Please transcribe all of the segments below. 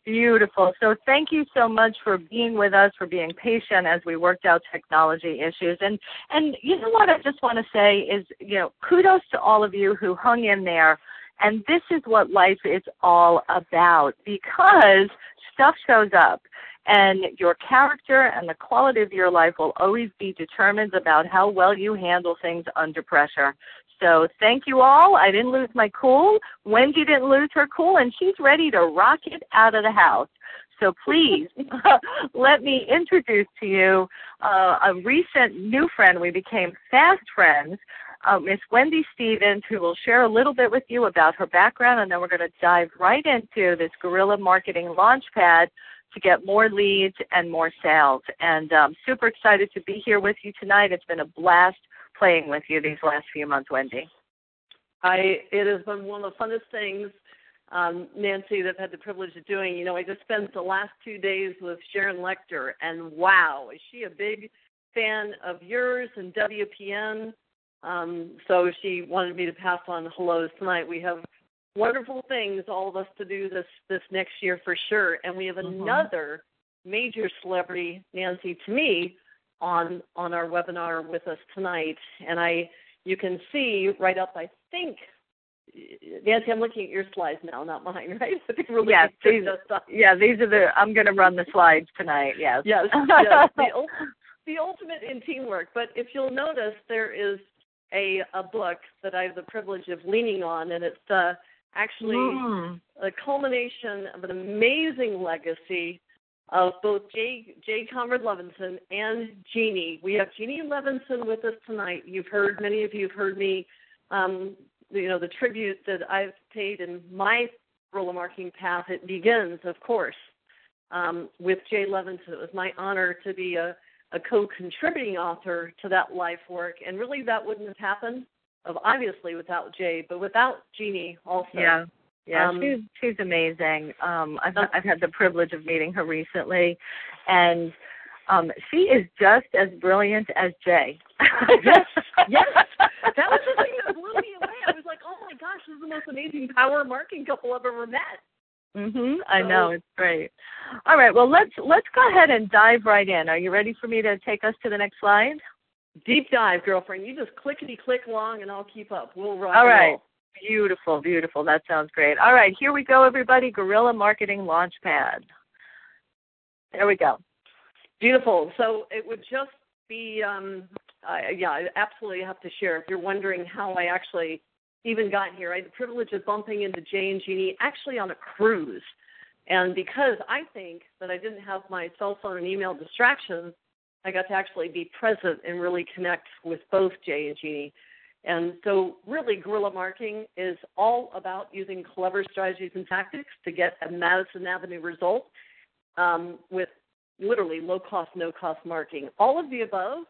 Beautiful. So thank you so much for being with us, for being patient as we worked out technology issues. And you know what I just want to say is, kudos to all of you who hung in there. And this is what life is all about, because stuff shows up. And your character and the quality of your life will always be determined about how well you handle things under pressure. So thank you all. I didn't lose my cool. Wendy didn't lose her cool, and she's ready to rock it out of the house. So please let me introduce to you a recent new friend. We became fast friends, Miss Wendy Stevens, who will share a little bit with you about her background, and then we're going to dive right into this Guerrilla Marketing Launch Pad to get more leads and more sales. And I'm super excited to be here with you tonight. It's been a blast playing with you these last few months, Wendy. It has been one of the funnest things, Nancy, that I've had the privilege of doing. I just spent the last 2 days with Sharon Lecter, and wow, is she a big fan of yours and WPN? So she wanted me to pass on hellos tonight. We have wonderful things, all of us, to do this next year for sure, and we have another major celebrity, Nancy, to me, on our webinar with us tonight. And you can see right up, I think, Nancy, I'm looking at your slides now, not mine, right? I think we're yes, these are I'm going to run the slides tonight, yes. Yes, the ultimate in teamwork. But if you'll notice, there is a book that I have the privilege of leaning on, and it's actually a culmination of an amazing legacy of both Jay Conrad Levinson and Jeannie. We have Jeannie Levinson with us tonight. Many of you have heard me, the tribute that I've paid in my guerrilla marketing path. It begins, of course, with Jay Levinson. It was my honor to be a co-contributing author to that life work, and really that wouldn't have happened, obviously, without Jay, but without Jeannie also. Yeah. Yeah, she's amazing. I've had the privilege of meeting her recently, and she is just as brilliant as Jay. Yes. That was the thing that blew me away. I was like, oh my gosh, this is the most amazing power marketing couple I've ever met. I know, it's great. All right, well, let's go ahead and dive right in. Are you ready for me to take us to the next slide? Deep dive, girlfriend. You just clickety-click along, and I'll keep up. We'll rock. All right. Beautiful, beautiful. That sounds great. All right, here we go, everybody. Guerrilla Marketing Launch Pad. There we go. Beautiful. So it would just be, I absolutely have to share. If you're wondering how I actually even got here, I had the privilege of bumping into Jay and Jeannie actually on a cruise. And because I think that I didn't have my cell phone and email distractions, I got to actually be present and really connect with both Jay and Jeannie. And so really guerrilla marketing is all about using clever strategies and tactics to get a Madison Avenue result with literally low-cost, no-cost marketing. All of the above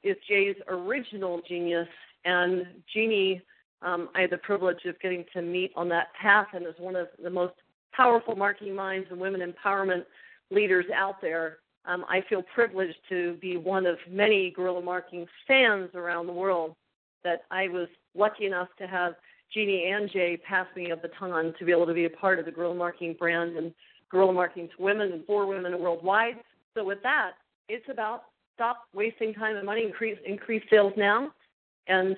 is Jay's original genius, and Jeannie, I had the privilege of getting to meet on that path and is one of the most powerful marketing minds and women empowerment leaders out there. I feel privileged to be one of many guerrilla marketing fans around the world, that I was lucky enough to have Jeannie and Jay pass me a baton to be able to be a part of the guerrilla marketing brand and guerrilla marketing to women and for women worldwide. So with that, it's about stop wasting time and money, increase sales now. And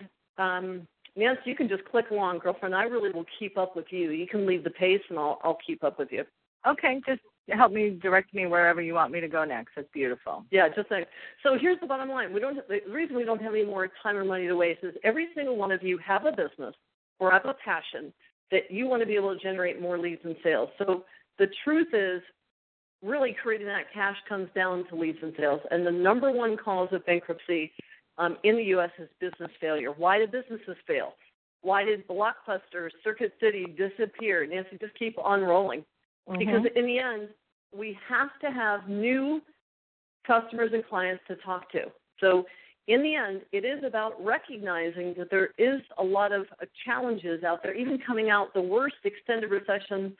Nancy, you can just click along, girlfriend. I really will keep up with you. You can lead the pace, and I'll keep up with you. Okay, just help me, direct me wherever you want me to go next. That's beautiful. Yeah, just like, so here's the bottom line. The reason we don't have any more time or money to waste is every single one of you have a business or have a passion that you want to be able to generate more leads and sales. So the truth is, really creating that cash comes down to leads and sales. And the number one cause of bankruptcy in the U.S. is business failure. Why did businesses fail? Why did Blockbuster, Circuit City disappear? Nancy, just keep on rolling. Because in the end, we have to have new customers and clients to talk to. So in the end, it is about recognizing that there is a lot of challenges out there, even coming out the worst extended recession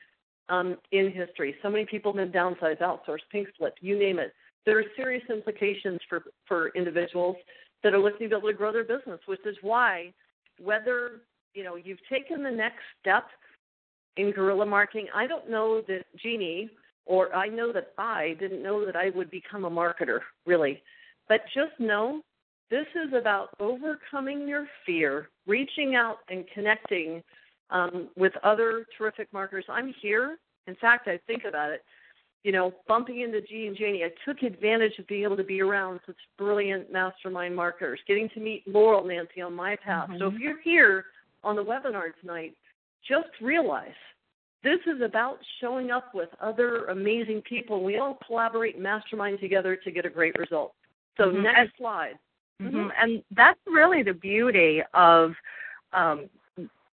in history. So many people have been downsized, outsourced, pink slip, you name it. There are serious implications for individuals that are looking to be able to grow their business, which is why whether you've taken the next step in guerrilla marketing. I don't know that Jeannie, or I know that I didn't know that I would become a marketer, really. But just know this is about overcoming your fear, reaching out and connecting with other terrific marketers. I'm here. In fact, I think about it, bumping into G and Janie. I took advantage of being able to be around such brilliant mastermind marketers, getting to meet Laurel, Nancy, on my path. So if you're here on the webinar tonight, just realize this is about showing up with other amazing people. We all collaborate and mastermind together to get a great result. So next slide. And that's really the beauty of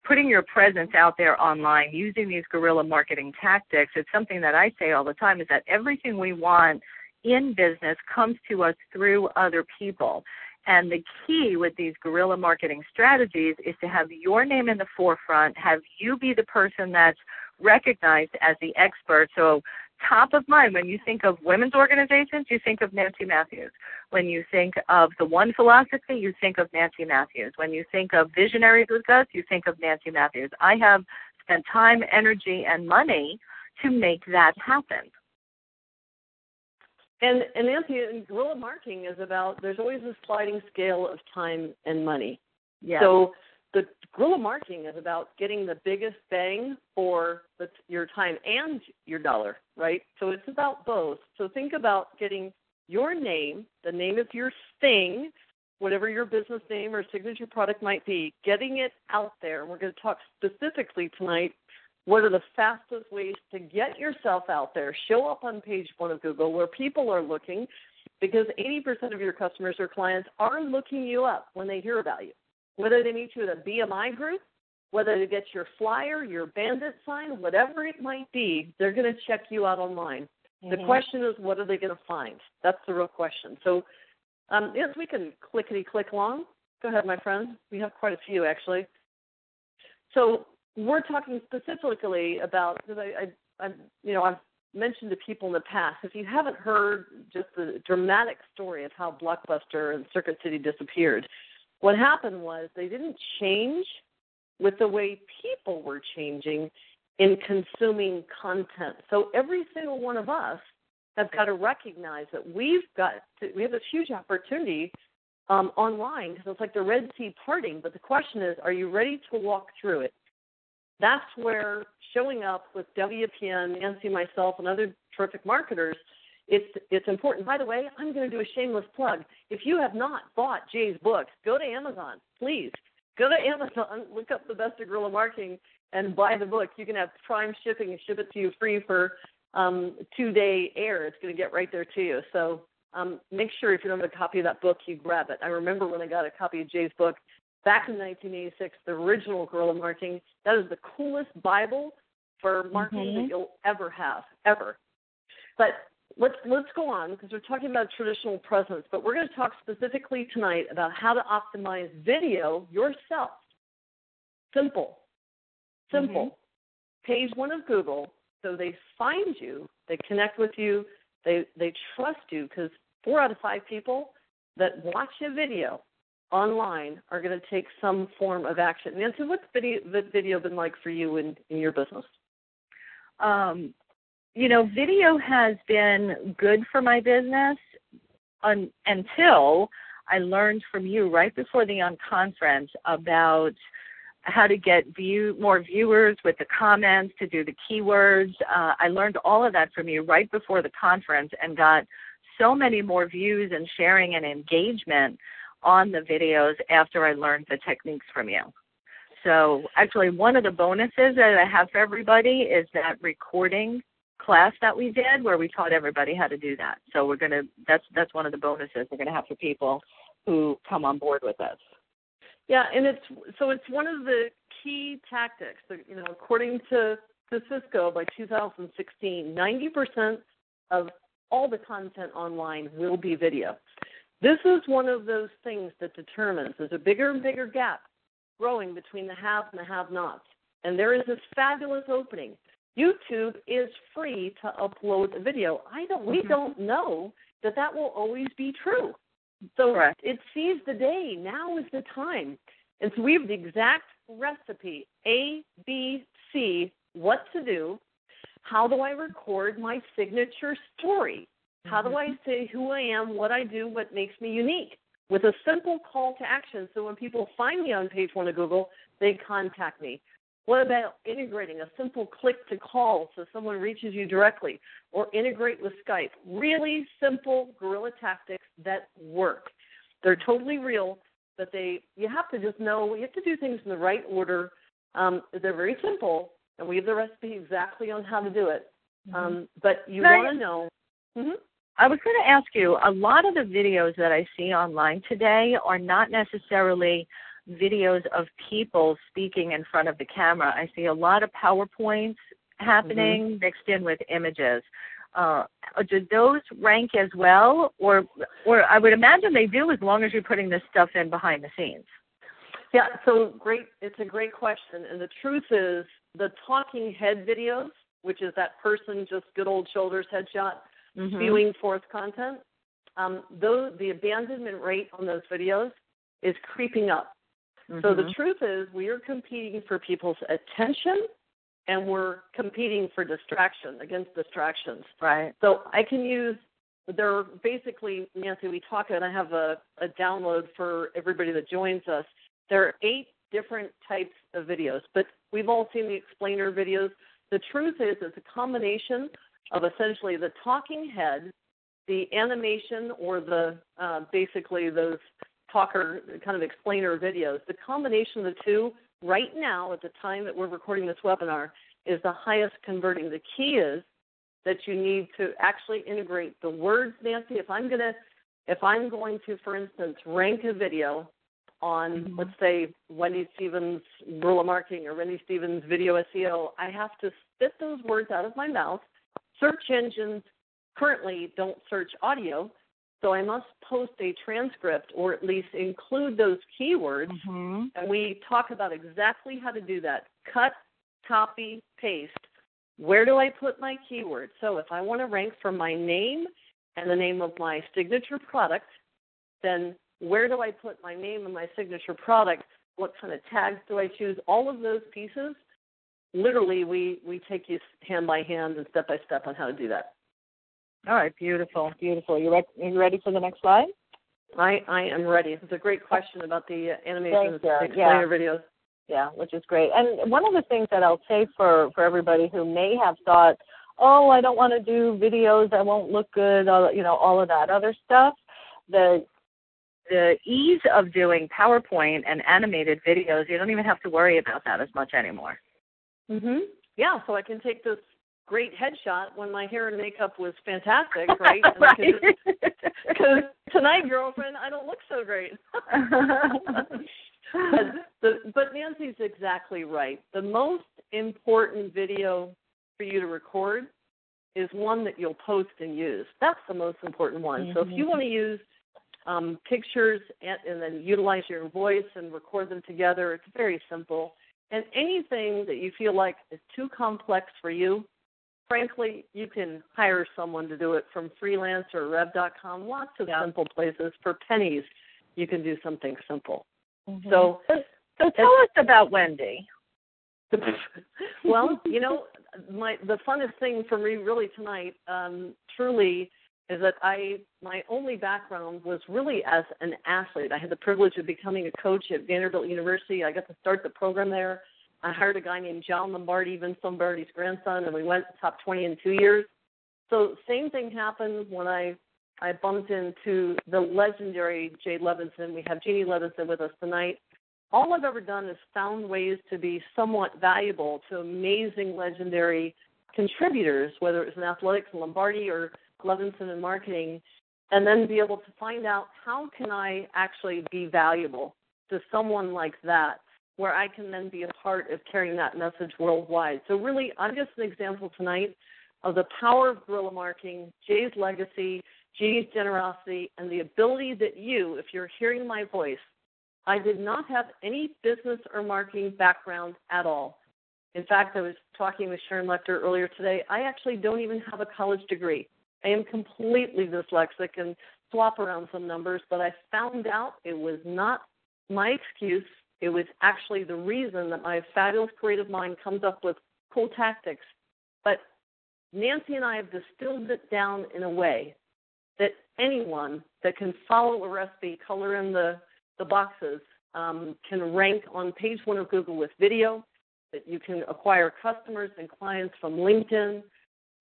putting your presence out there online, using these guerrilla marketing tactics. It's something that I say all the time, is that everything we want in business comes to us through other people. And the key with these guerrilla marketing strategies is to have your name in the forefront, have you be the person that's recognized as the expert. So top of mind, when you think of women's organizations, you think of Nancy Matthews. When you think of the One Philosophy, you think of Nancy Matthews. When you think of Visionaries with Guts, you think of Nancy Matthews. I have spent time, energy, and money to make that happen. And Nancy, guerrilla marketing is about, there's always a sliding scale of time and money. Yes. So the guerrilla marketing is about getting the biggest bang for your time and your dollar, right? So it's about both. So think about getting your name, the name of your thing, whatever your business name or signature product might be, getting it out there. We're going to talk specifically tonight what are the fastest ways to get yourself out there, show up on page 1 of Google where people are looking, because 80% of your customers or clients are looking you up when they hear about you. Whether they meet you at a BMI group, whether they get your flyer, your bandit sign, whatever it might be, they're going to check you out online. The question is, what are they going to find? That's the real question. So yes, we can clickety-click along. Go ahead, my friend. We have quite a few, actually. So we're talking specifically about, because I've mentioned to people in the past, if you haven't heard just the dramatic story of how Blockbuster and Circuit City disappeared, what happened was they didn't change with the way people were changing in consuming content. So every single one of us have got to recognize that we have this huge opportunity online, because it's like the Red Sea parting. But the question is, are you ready to walk through it? That's where showing up with WPN, Nancy, myself, and other terrific marketers, it's important. By the way, I'm going to do a shameless plug. If you have not bought Jay's book, go to Amazon, please. Go to Amazon, look up The Best of Guerrilla Marketing, and buy the book. You can have Prime shipping and ship it to you free for 2-day air. It's going to get right there to you. So make sure if you don't have a copy of that book, you grab it. I remember when I got a copy of Jay's book back in 1986, the original Guerrilla Marketing. That is the coolest Bible for marketing that you'll ever have, ever. But let's go on, because we're talking about traditional presence, but we're going to talk specifically tonight about how to optimize video yourself. Simple. Page 1 of Google, so they find you, they connect with you, they trust you, because 4 out of 5 people that watch a video online are going to take some form of action. Nancy, what's the video been like for you in your business? Video has been good for my business until I learned from you right before the Unconference about how to get more viewers with the comments, to do the keywords. I learned all of that from you right before the conference and got so many more views and sharing and engagement on the videos after I learned the techniques from you. So actually one of the bonuses that I have for everybody is that recording class that we did where we taught everybody how to do that. So that's one of the bonuses we're going to have for people who come on board with us. Yeah, and it's one of the key tactics. According to Cisco, by 2016, 90% of all the content online will be video. This is one of those things that determines there's a bigger and bigger gap growing between the haves and the have-nots. And there is this fabulous opening. YouTube is free to upload a video. We don't know that will always be true. So it sees the day. Now is the time. And so we have the exact recipe, ABC what to do. How do I record my signature story? How do I say who I am, what I do, what makes me unique? With a simple call to action, so when people find me on page 1 of Google, they contact me. What about integrating a simple click to call so someone reaches you directly, or integrate with Skype? Really simple guerrilla tactics that work. They're totally real, but you have to just know, you have to do things in the right order. They're very simple, and we have the recipe exactly on how to do it. But you want to know. I was going to ask you, a lot of the videos that I see online today are not necessarily videos of people speaking in front of the camera. I see a lot of PowerPoints happening mixed in with images. Do those rank as well? Or I would imagine they do, as long as you're putting this stuff in behind the scenes. Yeah, so great. It's a great question. And the truth is, the talking head videos, which is that person, just good old shoulders headshot, spewing forth content, though the abandonment rate on those videos is creeping up. So the truth is, we are competing for people's attention, and we're competing for against distractions. Right. So I can use, they're basically, Nancy, we talk, and I have a download for everybody that joins us. There are 8 different types of videos, but we've all seen the explainer videos. The truth is, it's a combination of essentially the talking head, the animation, or the basically those talker kind of explainer videos. The combination of the two right now at the time that we're recording this webinar is the highest converting. The key is that you need to actually integrate the words, Nancy. If I'm going to, for instance, rank a video on, let's say, Wendy Stevens' Guerrilla Marketing or Wendy Stevens' Video SEO, I have to spit those words out of my mouth. Search engines currently don't search audio, so I must post a transcript or at least include those keywords, and we talk about exactly how to do that. Cut, copy, paste. Where do I put my keywords? So if I want to rank for my name and the name of my signature product, then where do I put my name and my signature product? What kind of tags do I choose? All of those pieces, literally, we take you hand by hand and step by step on how to do that. All right, beautiful, beautiful. You ready for the next slide? I am ready. It's a great question about the animations, explainer videos. Yeah, which is great. And one of the things that I'll say for everybody who may have thought, oh, I don't want to do videos that won't look good, all of that other stuff, the ease of doing PowerPoint and animated videos, you don't even have to worry about that as much anymore. Yeah, so I can take this great headshot when my hair and makeup was fantastic, right? Because tonight, girlfriend, I don't look so great. But Nancy's exactly right. The most important video for you to record is one that you'll post and use. That's the most important one. So if you want to use pictures and then utilize your voice and record them together, it's very simple. And anything that you feel like is too complex for you, frankly, you can hire someone to do it from freelance or rev.com, lots of simple places. For pennies, you can do something simple. So tell us about Wendy. Well, the funnest thing for me really tonight, truly, is that my only background was really as an athlete. I had the privilege of becoming a coach at Vanderbilt University. I got to start the program there. I hired a guy named John Lombardi, Vince Lombardi's grandson, and we went top 20 in 2 years. So same thing happened when I bumped into the legendary Jay Levinson. We have Jeannie Levinson with us tonight. All I've ever done is found ways to be somewhat valuable to amazing, legendary contributors, whether it was in athletics and Lombardi or Levinson in marketing, and then be able to find out how can I actually be valuable to someone like that, where I can then be a part of carrying that message worldwide. So really, I'm just an example tonight of the power of guerrilla marketing, Jay's legacy, Jay's generosity, and the ability that you, if you're hearing my voice, I did not have any business or marketing background at all. In fact, I was talking with Sharon Lecter earlier today. I actually don't even have a college degree. I am completely dyslexic and swap around some numbers, but I found out it was not my excuse. It was actually the reason that my fabulous creative mind comes up with cool tactics. But Nancy and I have distilled it down in a way that anyone that can follow a recipe, color in the boxes, can rank on page 1 of Google with video, that you can acquire customers and clients from LinkedIn.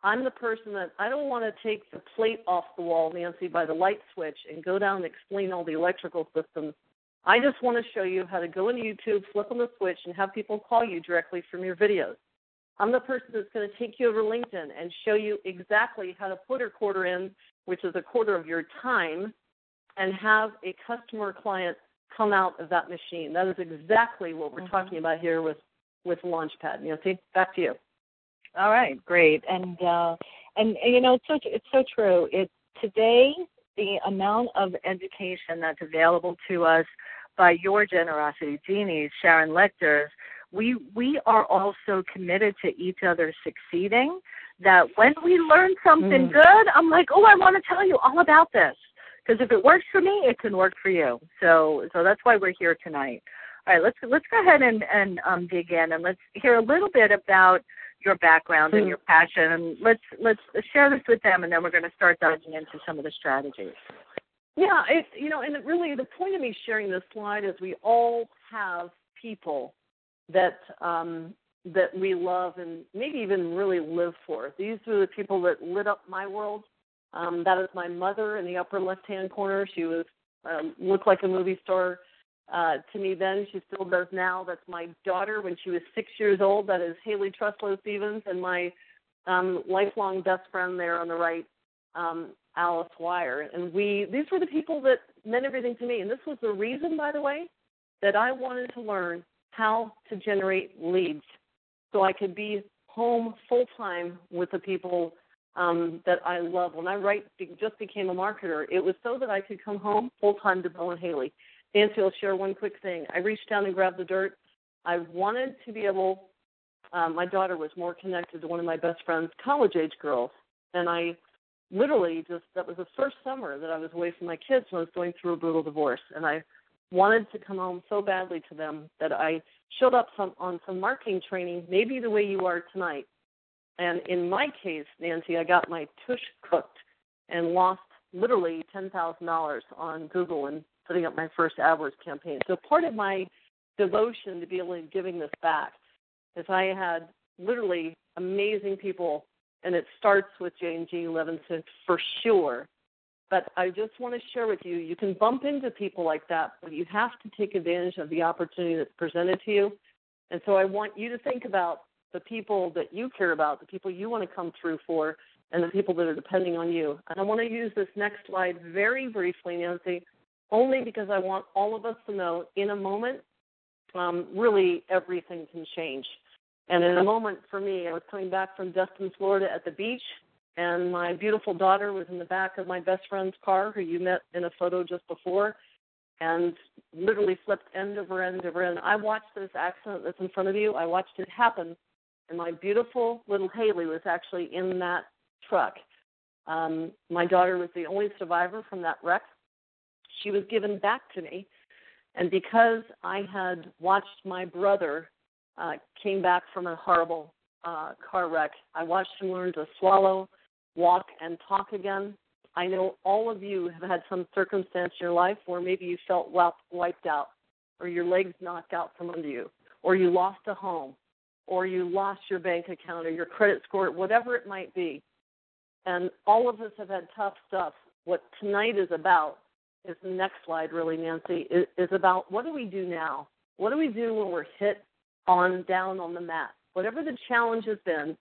I'm the person that I don't want to take the plate off the wall, Nancy, by the light switch and go down and explain all the electrical systems. I just want to show you how to go into YouTube, flip on the switch, and have people call you directly from your videos. I'm the person that's going to take you over LinkedIn and show you exactly how to put a quarter in, which is a quarter of your time, and have a customer or client come out of that machine. That is exactly what we're talking about here with Launchpad. Nancy, back to you. All right, great. And you know, it's so true. Today, the amount of education that's available to us by your generosity, Jeannie's, Sharon Lecter's, we are also committed to each other succeeding, that when we learn something good, I'm like, oh, I want to tell you all about this. Because if it works for me, it can work for you. So that's why we're here tonight. All right, let's go ahead and dig in, and let's hear a little bit about your background and your passion, and let's share this with them, and then we're going to start diving into some of the strategies. Yeah, and really the point of me sharing this slide is we all have people that we love and maybe even really live for. These are the people that lit up my world. That is my mother in the upper left-hand corner. She was looked like a movie star to me then. She still does now. That's my daughter when she was 6 years old. That is Haley Truslow Stevens, and my lifelong best friend there on the right, Alice Wire. And these were the people that meant everything to me. And this was the reason, by the way, that I wanted to learn how to generate leads so I could be home full-time with the people that I love. When I just became a marketer, it was so that I could come home full-time to Bill and Haley. Nancy will share one quick thing. I reached down and grabbed the dirt. I wanted to be able, my daughter was more connected to one of my best friend's college-age girls, and I literally that was the first summer that I was away from my kids when I was going through a brutal divorce, and I wanted to come home so badly to them that I showed up on some marketing training, maybe the way you are tonight. And in my case, Nancy, I got my tush cooked and lost literally $10,000 on Google and putting up my first AdWords campaign. So part of my devotion to be able to giving this back is I had literally amazing people, and it starts with J&G Levinson for sure. But I just want to share with you, you can bump into people like that, but you have to take advantage of the opportunity that's presented to you. And so I want you to think about the people that you care about, the people you want to come through for, and the people that are depending on you. And I want to use this next slide very briefly, Nancy, only because I want all of us to know in a moment, really everything can change. And in a moment for me, I was coming back from Destin, Florida at the beach, and my beautiful daughter was in the back of my best friend's car, who you met in a photo just before, and literally flipped end over end over end. I watched this accident that's in front of you. I watched it happen, and my beautiful little Haley was actually in that truck. My daughter was the only survivor from that wreck. She was given back to me, and because I had watched my brother came back from a horrible car wreck, I watched him learn to swallow, walk, and talk again. I know all of you have had some circumstance in your life where maybe you felt wiped out, or your legs knocked out from under you, or you lost a home, or you lost your bank account or your credit score, whatever it might be. And all of us have had tough stuff. What tonight is about is the next slide, really, Nancy, is about what do we do now? What do we do when we're hit down on the mat? Whatever the challenge has been,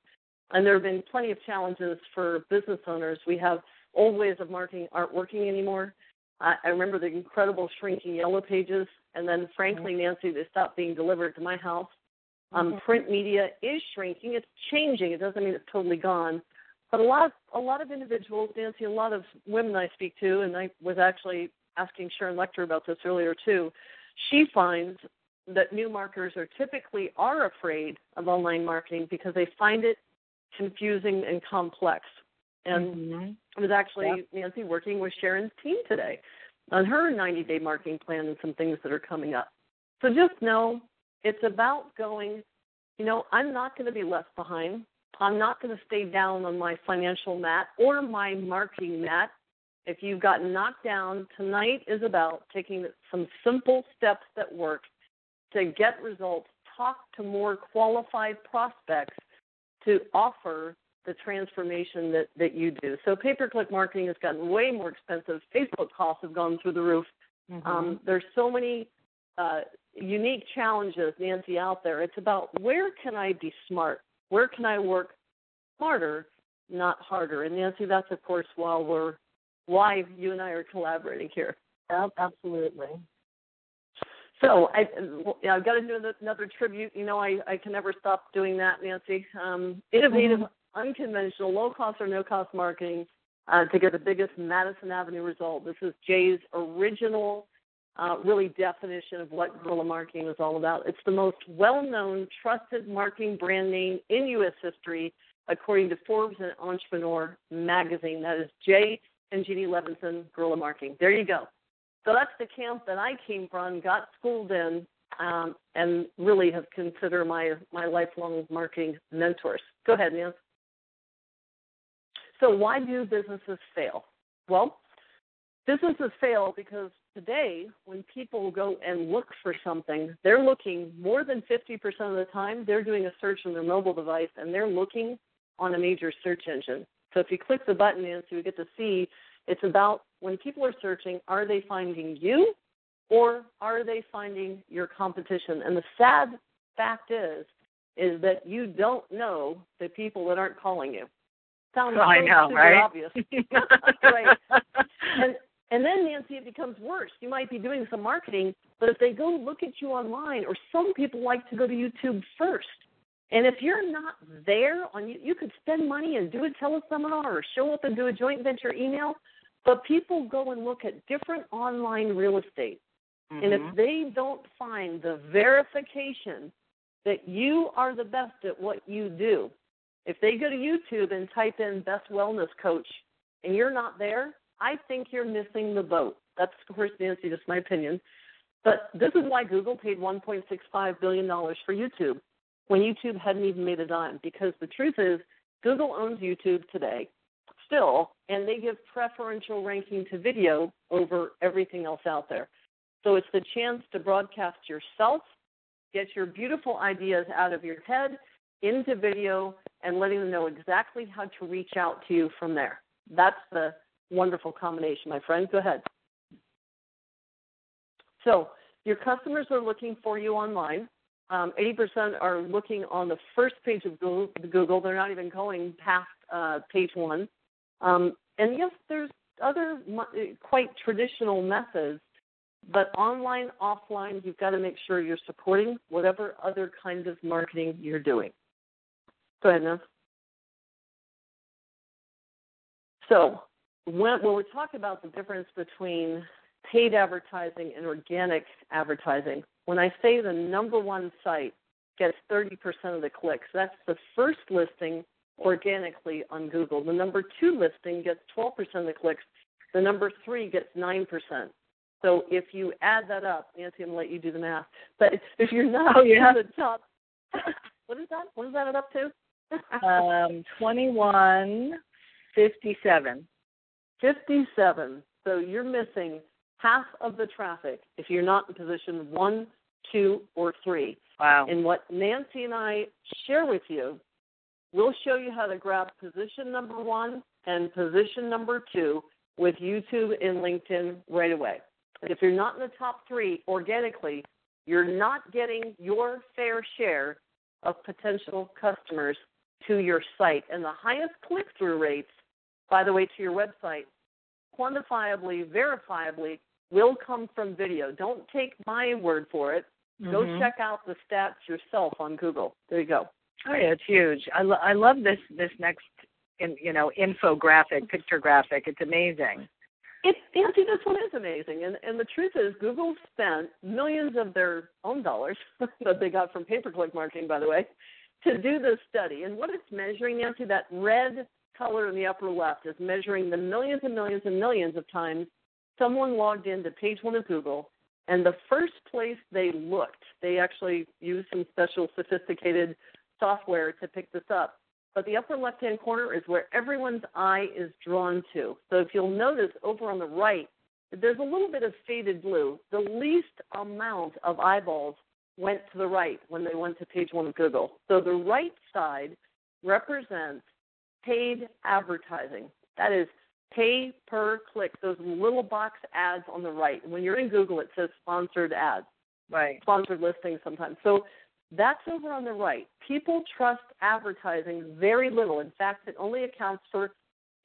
and there have been plenty of challenges for business owners. We have old ways of marketing aren't working anymore. I remember the incredible shrinking yellow pages, and then, frankly, Nancy, they stopped being delivered to my house. Print media is shrinking. It's changing. It doesn't mean it's totally gone. But a lot of individuals, Nancy, a lot of women I speak to, and I was actually asking Sharon Lecter about this earlier too, she finds that new marketers typically are afraid of online marketing because they find it confusing and complex. And I was actually, Nancy, working with Sharon's team today on her 90-day marketing plan and some things that are coming up. So just know it's about going I'm not going to be left behind. I'm not going to stay down on my financial mat or my marketing mat. If you've gotten knocked down, tonight is about taking some simple steps that work to get results, talk to more qualified prospects to offer the transformation that you do. So pay-per-click marketing has gotten way more expensive. Facebook costs have gone through the roof. Mm-hmm. There's so many unique challenges, Nancy, out there. It's about where can I be smart? Where can I work smarter, not harder? And Nancy, that's, of course, why you and I are collaborating here. Absolutely. So I've got to do another tribute. I can never stop doing that, Nancy. Innovative, unconventional, low-cost or no-cost marketing to get the biggest Madison Avenue result. This is Jay's original, really definition of what guerrilla marketing is all about. It's the most well-known, trusted marketing brand name in U.S. history, according to Forbes and Entrepreneur magazine. That is Jay and Jeannie Levinson, Guerrilla Marketing. There you go. So that's the camp that I came from, got schooled in, and really have considered my lifelong marketing mentors. Go ahead, Nancy. So why do businesses fail? Well, businesses fail because today when people go and look for something, they're looking more than 50% of the time, they're doing a search on their mobile device, and they're looking on a major search engine. So if you click the button, Nancy, we get to see it's about when people are searching, are they finding you or are they finding your competition? And the sad fact is that you don't know the people that aren't calling you. Sounds so I know, super right? Obvious. Right. And then, Nancy, it becomes worse. You might be doing some marketing, but if they go look at you online, or some people like to go to YouTube first. And if you're not there, you could spend money and do a teleseminar or show up and do a joint venture email, but people go and look at different online real estate. Mm-hmm. And if they don't find the verification that you are the best at what you do, if they go to YouTube and type in best wellness coach and you're not there, I think you're missing the boat. That's, of course, Nancy, just my opinion. But this is why Google paid $1.65 billion for YouTube when YouTube hadn't even made a dime, because the truth is Google owns YouTube today still, and they give preferential ranking to video over everything else out there. So it's the chance to broadcast yourself, get your beautiful ideas out of your head into video, and letting them know exactly how to reach out to you from there. That's the wonderful combination, my friend. Go ahead. So your customers are looking for you online. 80% are looking on the first page of Google. They're not even going past page one. And yes, there's other quite traditional methods, but online, offline, you've got to make sure you're supporting whatever other kind of marketing you're doing. Go ahead, Nancy. So when we talk about the difference between paid advertising and organic advertising, when I say the number one site gets 30% of the clicks, that's the first listing organically on Google. The number two listing gets 12% of the clicks. The number three gets 9%. So if you add that up, Nancy, I'm going to let you do the math. But if you're not in the top, what is that? What is that up to? 2157. 57. So you're missing half of the traffic if you're not in position 1, 2, or 3. Wow. And what Nancy and I share with you, we'll show you how to grab position number 1 and position number 2 with YouTube and LinkedIn right away. If you're not in the top 3 organically, you're not getting your fair share of potential customers to your site. And the highest click-through rates, by the way, to your website, quantifiably, verifiably, will come from video. Don't take my word for it. Mm-hmm. Go check out the stats yourself on Google. There you go. Oh, yeah, it's huge. I love this next, infographic, picture graphic. It's amazing. Nancy, this one is amazing. And the truth is Google spent millions of their own dollars that they got from pay-per-click marketing, by the way, to do this study. And what it's measuring, Nancy, that red color in the upper left is measuring the millions and millions and millions of times someone logged into page 1 of Google And the first place they looked, they actually used some special sophisticated software to pick this up. But the upper left-hand corner is where everyone's eye is drawn to. So if you'll notice over on the right, there's a little bit of faded blue. The least amount of eyeballs went to the right when they went to page 1 of Google. So the right side represents paid advertising. That is pay per click, those little box ads on the right. When you're in Google, it says sponsored ads, right? Sponsored listings sometimes. So that's over on the right. People trust advertising very little. In fact, it only accounts for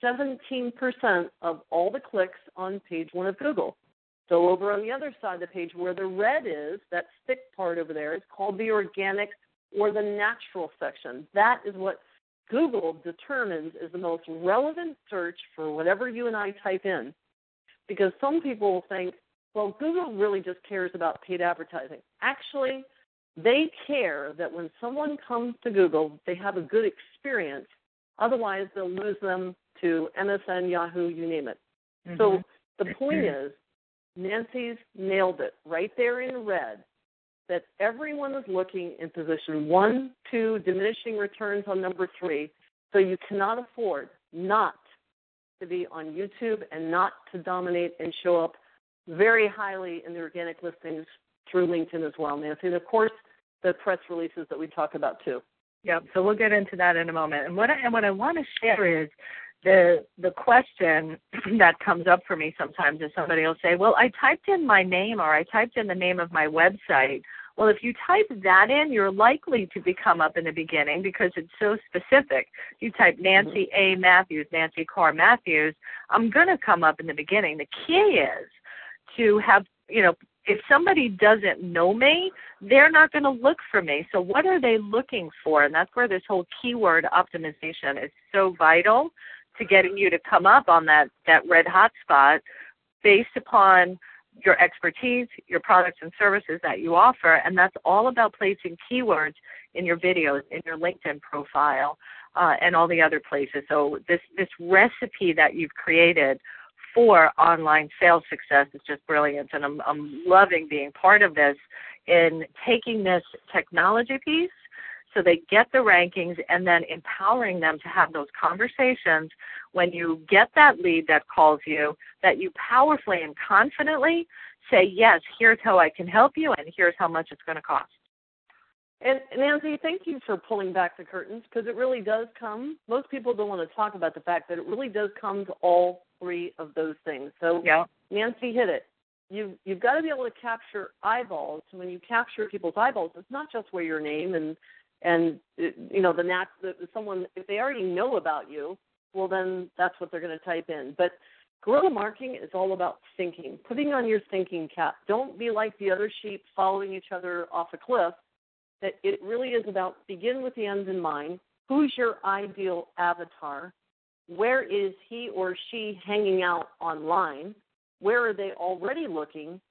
17% of all the clicks on page 1 of Google. So over on the other side of the page where the red is, that thick part over there, is called the organic or the natural section. That is what Google determines is the most relevant search for whatever you and I type in. Because some people will think, well, Google really just cares about paid advertising. Actually, they care that when someone comes to Google, they have a good experience. Otherwise, they'll lose them to MSN, Yahoo, you name it. Mm-hmm. So the point is, Nancy's nailed it right there in red, that everyone is looking in position 1, 2, diminishing returns on number 3. So you cannot afford not to be on YouTube and not to dominate and show up very highly in the organic listings through LinkedIn as well, Nancy. And, of course, the press releases that we talk about too. Yep, so we'll get into that in a moment. And what I want to share is the question that comes up for me sometimes is somebody will say, well, I typed in my name or I typed in the name of my website. Well, if you type that in, you're likely to come up in the beginning because it's so specific. You type Nancy A. Matthews, Nancy Carr Matthews, I'm going to come up in the beginning. The key is to have, if somebody doesn't know me, they're not going to look for me. So what are they looking for? And that's where this whole keyword optimization is so vital to getting you to come up on that red hot spot based upon your expertise, your products and services that you offer. And that's all about placing keywords in your videos, in your LinkedIn profile, and all the other places. So this recipe that you've created for online sales success is just brilliant, and I'm loving being part of this in taking this technology piece so they get the rankings and then empowering them to have those conversations when you get that lead that calls you, that you powerfully and confidently say, yes, here's how I can help you and here's how much it's going to cost. And Nancy, thank you for pulling back the curtains because it really does come. Most people don't want to talk about the fact that it really does come to all 3 of those things. So yeah. Nancy hit it. You've got to be able to capture eyeballs. When you capture people's eyeballs, it's not just where your name and someone, if they already know about you, well then that's what they're going to type in. But guerrilla marketing is all about thinking, putting on your thinking cap. Don't be like the other sheep following each other off a cliff. That it really is about begin with the ends in mind. Who's your ideal avatar? Where is he or she hanging out online? Where are they already looking?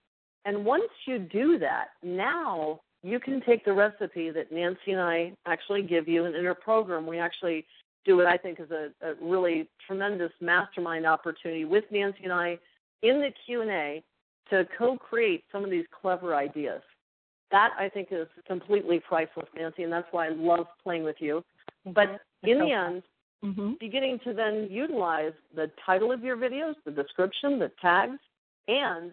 And once you do that, now you can take the recipe that Nancy and I actually give you, and in our program we actually do what I think is a really tremendous mastermind opportunity with Nancy and I in the Q&A to co-create some of these clever ideas. That, I think, is completely priceless, Nancy, and that's why I love playing with you. But in the end, beginning to then utilize the title of your videos, the description, the tags, and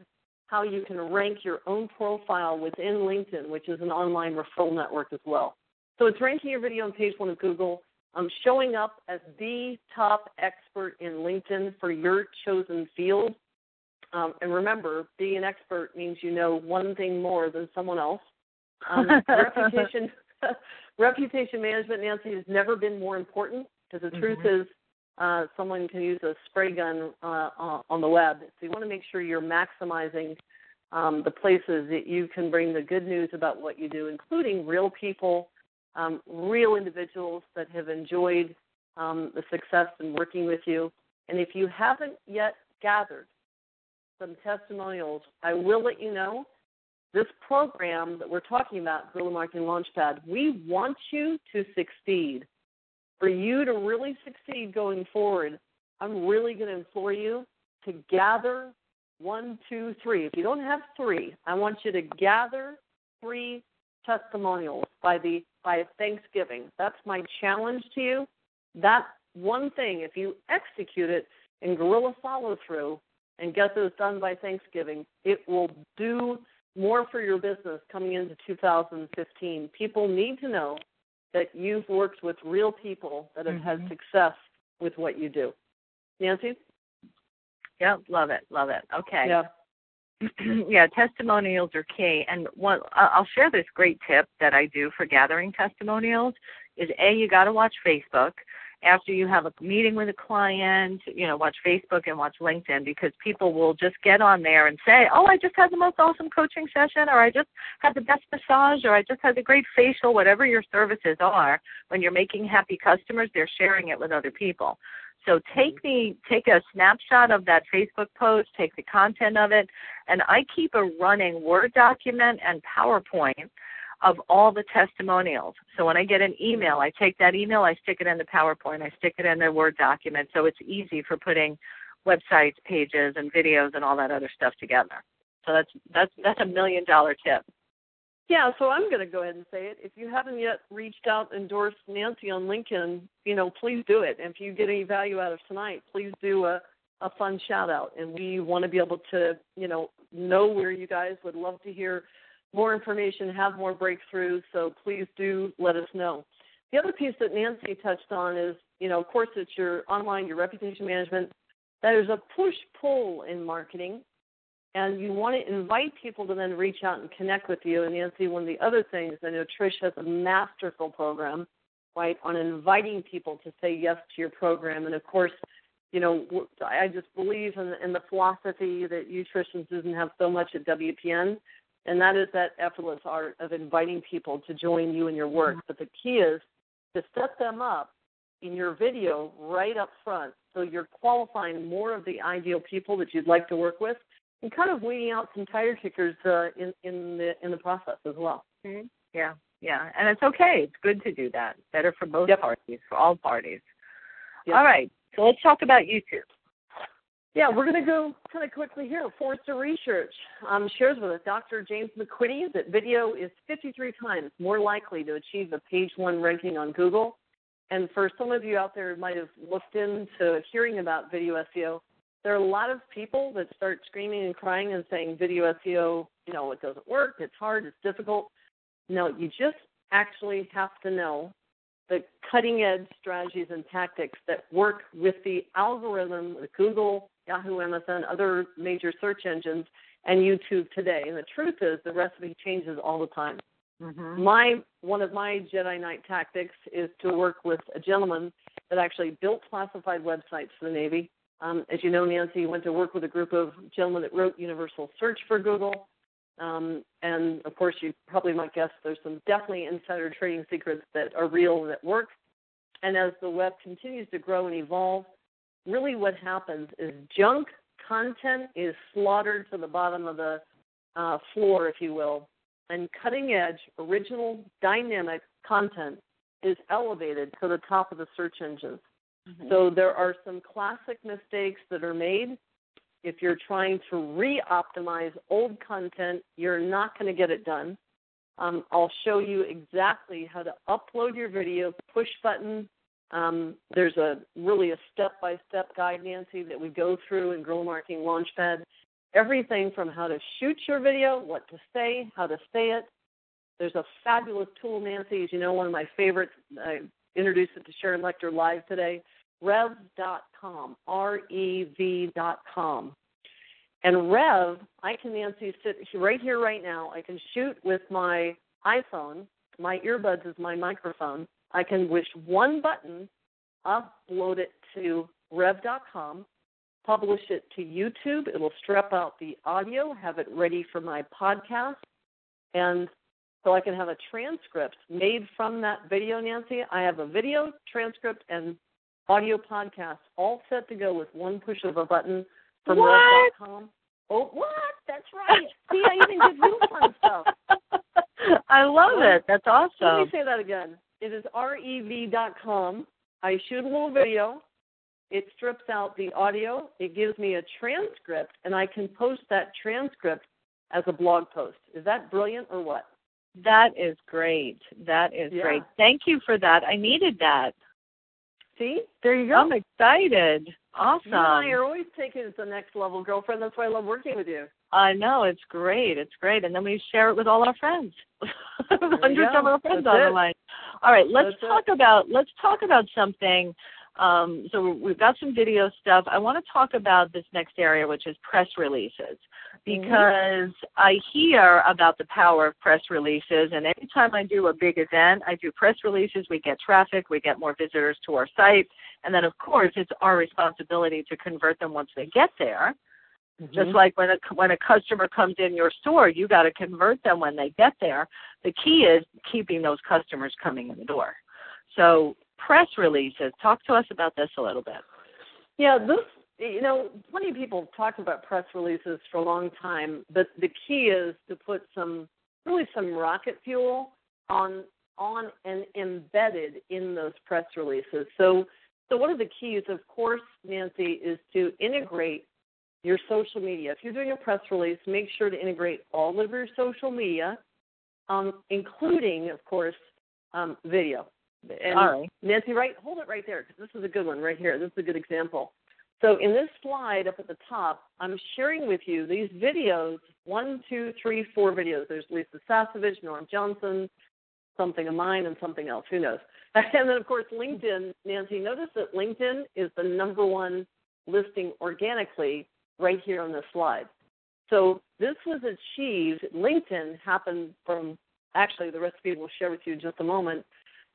how you can rank your own profile within LinkedIn, which is an online referral network as well. So it's ranking your video on page 1 of Google, showing up as the top expert in LinkedIn for your chosen field. And remember, being an expert means you know one thing more than someone else. Reputation management, Nancy, has never been more important because the truth is someone can use a spray gun on the web. So you want to make sure you're maximizing the places that you can bring the good news about what you do, including real people, real individuals that have enjoyed the success in working with you. And if you haven't yet gathered some testimonials, I will let you know this program that we're talking about, Guerrilla Marketing Launch Pad, we want you to succeed. For you to really succeed going forward, I'm really going to implore you to gather 1, 2, 3. If you don't have 3, I want you to gather 3 testimonials by Thanksgiving. That's my challenge to you. That one thing, if you execute it in guerrilla follow-through and get those done by Thanksgiving, it will do more for your business coming into 2015. People need to know that you've worked with real people that have had success with what you do. Nancy? Yeah, love it. Okay. Yeah. Yeah, testimonials are key. And I'll share this great tip that I do for gathering testimonials is, you got to watch Facebook. After you have a meeting with a client, watch Facebook and watch LinkedIn, because people will just get on there and say, oh, I just had the most awesome coaching session, or I just had the best massage, or I just had the great facial, whatever your services are. When you're making happy customers, they're sharing it with other people. So take a snapshot of that Facebook post, take the content of it, and I keep a running Word document and PowerPoint of all the testimonials. So when I get an email, I take that email, I stick it in the PowerPoint, I stick it in the Word document, so it's easy for putting websites, pages, and videos and all that other stuff together. So that's $1 million tip. Yeah, so I'm going to go ahead and say it. If you haven't yet reached out, endorsed Nancy on LinkedIn, please do it. And if you get any value out of tonight, please do a fun shout-out. And we want to be able to, know where you guys would love to hear more information, have more breakthroughs, so please do let us know. The other piece that Nancy touched on is, of course, it's your online, your reputation management. There's a push-pull in marketing, and you want to invite people to then reach out and connect with you. And Nancy, one of the other things, I know Trish has a masterful program, right, on inviting people to say yes to your program. And, of course, I just believe in the philosophy that you, Trish, and Susan have so much at WPN, and that is that effortless art of inviting people to join you in your work. But the key is to set them up in your video right up front, so you're qualifying more of the ideal people that you'd like to work with, and kind of weeding out some tire kickers in the process as well. Mm-hmm. Yeah, and it's okay. It's good to do that. Better for both parties, for all parties. Yep. All right, so let's talk about YouTube. Yeah, we're going to go kind of quickly here. Forrester Research shares with us Dr. James McQuitty that video is 53 times more likely to achieve a page 1 ranking on Google. And for some of you out there who might have looked into hearing about video SEO, there are a lot of people that start screaming and crying and saying video SEO, it doesn't work, it's hard, it's difficult. No, you just actually have to know the cutting-edge strategies and tactics that work with the algorithm with Google, Yahoo, MSN, other major search engines, and YouTube today. And the truth is the recipe changes all the time. Mm-hmm. One of my Jedi Knight tactics is to work with a gentleman that actually built classified websites for the Navy. As you know, Nancy went to work with a group of gentlemen that wrote Universal Search for Google. And, of course, you probably might guess there's some definitely insider trading secrets that are real and that work. And as the web continues to grow and evolve, really what happens is junk content is slaughtered to the bottom of the floor, if you will, and cutting-edge, original, dynamic content is elevated to the top of the search engines. Mm-hmm. So there are some classic mistakes that are made. If you're trying to re-optimize old content, you're not going to get it done. I'll show you exactly how to upload your video, push button. There's really a step-by-step guide, Nancy, that we go through in Guerrilla Marketing Launchpad. Everything from how to shoot your video, what to say, how to say it. There's a fabulous tool, Nancy, as you know, one of my favorites. I introduced it to Sharon Lecter live today. Rev.com, REV.com. And Rev, I can, Nancy, sit right here right now. I can shoot with my iPhone. My earbuds is my microphone. I can push one button, upload it to Rev.com, publish it to YouTube. It'll strip out the audio, have it ready for my podcast. And so I can have a transcript made from that video, Nancy. I have a video, transcript, and audio podcast all set to go with one push of a button from Rev.com. Oh, what? That's right. See, I even give you fun stuff. I love it. That's awesome. Let me say that again. It is REV.com. I shoot a little video. it strips out the audio, it gives me a transcript, and I can post that transcript as a blog post. Is that brilliant or what? That is great. That is great. Thank you for that. I needed that. See? There you go. I'm excited. Awesome. You and I are always taking it to the next level, girlfriend. That's why I love working with you. I know. It's great. It's great. And then we share it with all our friends. Hundreds of our friends on the line. All right, let's talk about something. So we've got some video stuff. I want to talk about this next area, which is press releases, because I hear about the power of press releases, and every time I do a big event, I do press releases, we get traffic, we get more visitors to our site, and then, of course, it's our responsibility to convert them once they get there. Just like when a customer comes in your store, you got to convert them when they get there. The key is keeping those customers coming in the door. So press releases, talk to us about this a little bit. Yeah, plenty of people have talked about press releases for a long time, but the key is to put some rocket fuel on and embedded in those press releases. So one of the keys, of course, Nancy, is to integrate your social media. If you're doing a press release, make sure to integrate all of your social media, including, of course, video. And all right. Nancy, hold it right there, because this is a good one right here. This is a good example. So in this slide up at the top, I'm sharing with you these videos, 1, 2, 3, 4 videos. There's Lisa Sasevich, Norm Johnson, something of mine, and something else. Who knows? And then, of course, LinkedIn. Nancy, notice that LinkedIn is the #1 listing organically right here on this slide. So this was achieved. LinkedIn happened from, actually, the recipe we'll share with you in just a moment.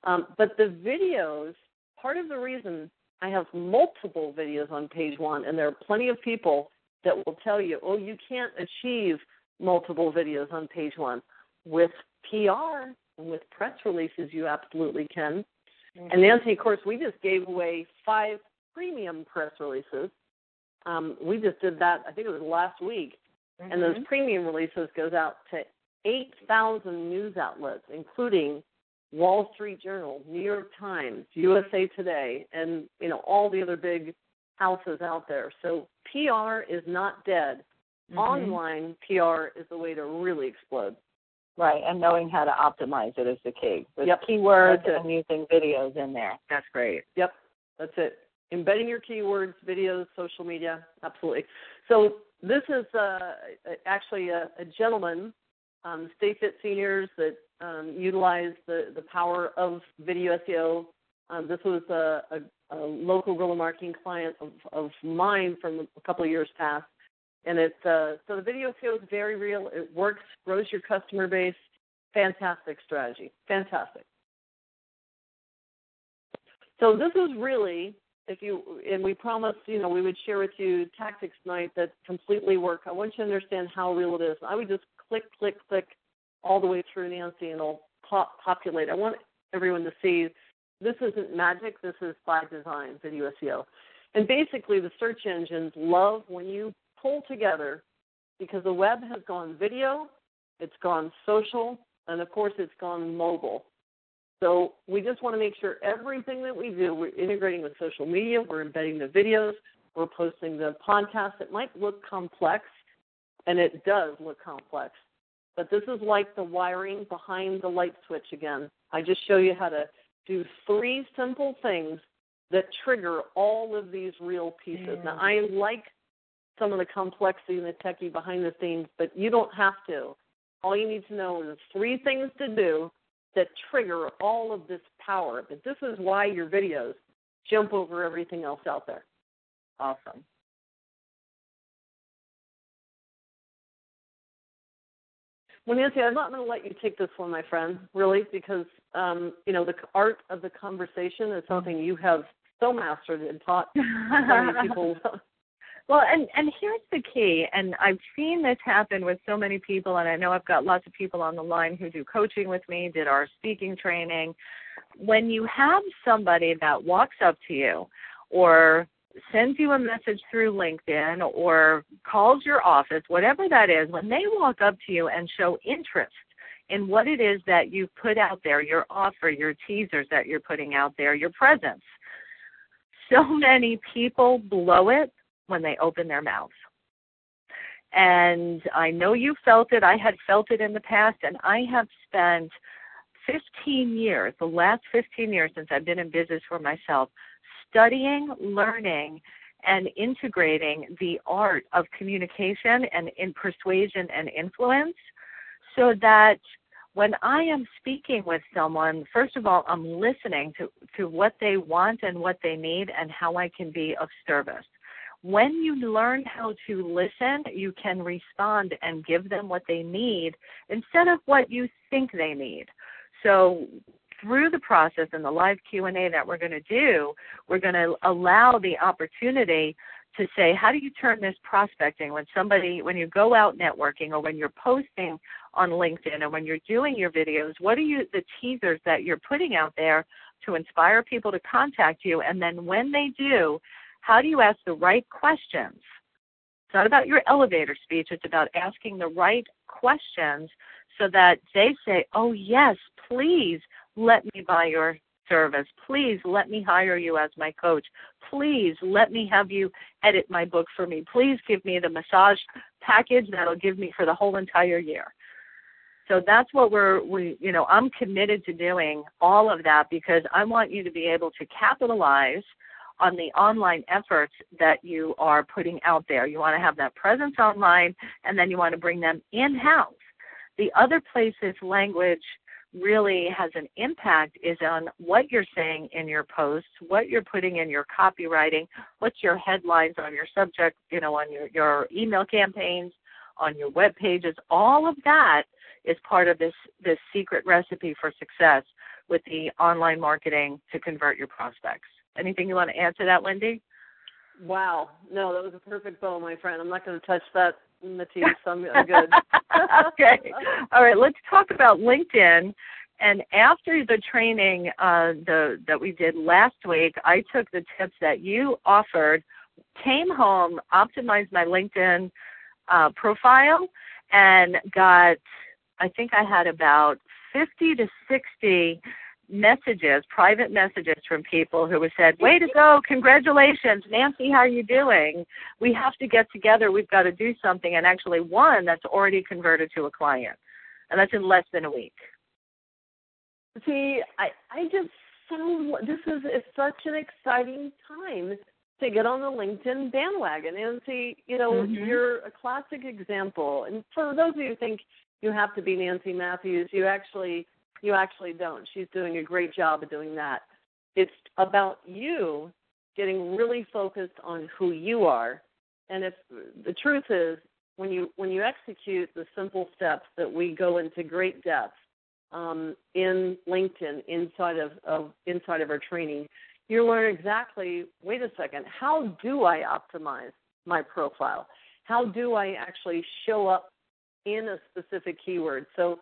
But the videos, part of the reason I have multiple videos on page 1, and there are plenty of people that will tell you, oh, you can't achieve multiple videos on page 1. With PR and with press releases, you absolutely can. And Nancy, of course, we just gave away 5 premium press releases. We just did that, I think it was last week. And those premium releases goes out to 8,000 news outlets, including Wall Street Journal, New York Times, USA Today, and all the other big houses out there. So PR is not dead. Online PR is the way to really explode. Right, and knowing how to optimize it is the key. With keywords and using videos in there. That's great. Yep, that's it. Embedding your keywords, videos, social media, absolutely. So this is actually a gentleman, Stay Fit Seniors, that utilize the power of video SEO. This was a local guerrilla marketing client of mine from a couple of years past. And so the video SEO is very real. It works, grows your customer base. Fantastic strategy. Fantastic. So this is really, and we promised, we would share with you tactics tonight that completely work. I want you to understand how real it is. I would just click all the way through, Nancy, and it'll populate. I want everyone to see this isn't magic. This is by design, video SEO. And basically the search engines love when you pull together, because the web has gone video, it's gone social, and, of course, it's gone mobile. So we just want to make sure everything that we do, we're integrating with social media, we're embedding the videos, we're posting the podcast. It might look complex, and it does look complex, but this is like the wiring behind the light switch again. I just show you how to do 3 simple things that trigger all of these real pieces. Now, I like some of the complexity and the techie behind the scenes, but you don't have to. All you need to know is 3 things to do that trigger all of this power. But this is why your videos jump over everything else out there. Awesome. Well, Nancy, I'm not going to let you take this one, my friend, really, because, the art of the conversation is something you have so mastered and taught so many people. Well, and here's the key, and I've seen this happen with so many people, and I know I've got lots of people on the line who do coaching with me, did our speaking training. When you have somebody that walks up to you or sends you a message through LinkedIn or calls your office, whatever that is, when they walk up to you and show interest in what it is that you put out there, your offer, your teasers that you're putting out there, your presence, so many people blow it when they open their mouth. And I know you felt it. I had felt it in the past, and I have spent 15 years, the last 15 years since I've been in business for myself, studying, learning, and integrating the art of communication and in persuasion and influence, so that when I am speaking with someone, first of all, I'm listening to what they want and what they need and how I can be of service. When you learn how to listen, you can respond and give them what they need instead of what you think they need. So through the process and the live Q&A that we're going to do, we're going to allow the opportunity to say, how do you turn this prospecting when you go out networking, or when you're posting on LinkedIn, or when you're doing your videos, what are the teasers that you're putting out there to inspire people to contact you? And then when they do, how do you ask the right questions? It's not about your elevator speech. It's about asking the right questions so that they say, oh, yes, please let me buy your service. Please let me hire you as my coach. Please let me have you edit my book for me. Please give me the massage package that'll give me for the whole entire year. So that's what I'm committed to doing all of that, because I want you to be able to capitalize on the online efforts that you are putting out there. You want to have that presence online, and then you want to bring them in-house. The other places language really has an impact is on what you're saying in your posts, what you're putting in your copywriting, what's your headlines on your subject, on your email campaigns, on your web pages. All of that is part of this secret recipe for success with the online marketing to convert your prospects. Anything you want to add to that, Wendy? Wow. No, that was a perfect bow, my friend. I'm not going to touch that, Matisse. I'm good. Okay. All right, let's talk about LinkedIn. And after the training that we did last week, I took the tips that you offered, came home, optimized my LinkedIn profile, and I think I had about 50 to 60 messages, private messages from people who said, way to go, congratulations, Nancy, how are you doing? We have to get together, we've got to do something. And actually one that's already converted to a client, and that's in less than a week. See, I just found it's such an exciting time to get on the LinkedIn bandwagon. And see, you're a classic example. And for those of you who think you have to be Nancy Matthews, you actually don't. She's doing a great job of doing that. It's about you getting really focused on who you are. And if the truth is, when you execute the simple steps that we go into great depth in LinkedIn inside of our training, you learn exactly, wait a second, how do I optimize my profile? How do I actually show up in a specific keyword? So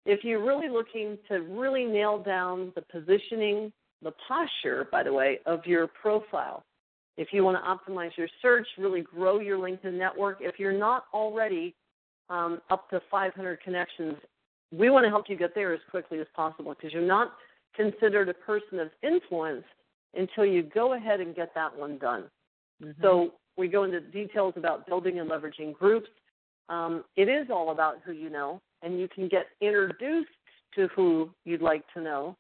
if you're really looking to really nail down the positioning, the posture, by the way, of your profile, if you want to optimize your search, really grow your LinkedIn network, if you're not already up to 500 connections, we want to help you get there as quickly as possible, because you're not considered a person of influence until you go ahead and get that one done. Mm-hmm. So we go into details about building and leveraging groups. It is all about who you know, and you can get introduced to who you'd like to know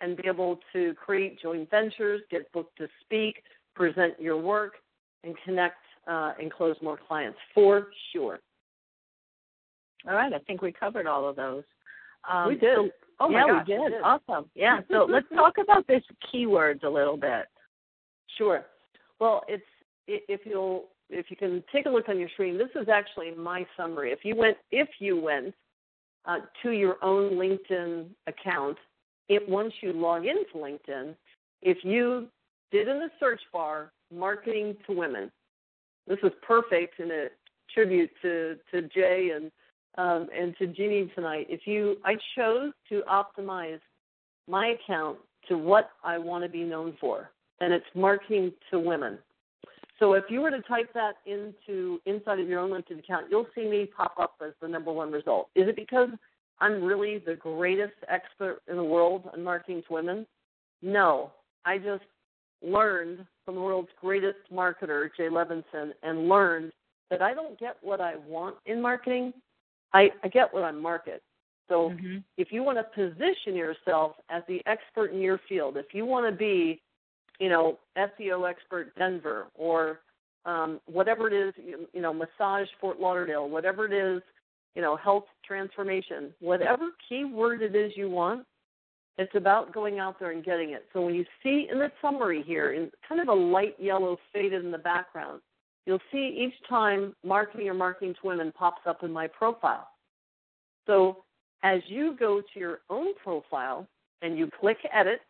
and be able to create joint ventures, get booked to speak, present your work, and connect and close more clients for sure. All right, I think we covered all of those. We did. So, oh my gosh, we did. Awesome. Yeah. So let's talk about this keywords a little bit. Sure. Well, if you can take a look on your screen, this is actually my summary. If you went to your own LinkedIn account, once you log into LinkedIn, if you did in the search bar marketing to women, this is perfect in a tribute to Jay and to Jeannie tonight. I chose to optimize my account to what I want to be known for, and it's marketing to women. So if you were to type that inside of your own LinkedIn account, you'll see me pop up as the number one result. Is it because I'm really the greatest expert in the world on marketing to women? No. I just learned from the world's greatest marketer, Jay Levinson, and learned that I don't get what I want in marketing. I get what I market. So if you want to position yourself as the expert in your field, if you want to be, SEO expert Denver or whatever it is, massage Fort Lauderdale, whatever it is, health transformation, whatever keyword it is you want, it's about going out there and getting it. So when you see in the summary here, in kind of a light yellow faded in the background, you'll see each time marketing or marketing to women pops up in my profile. So as you go to your own profile and you click edit,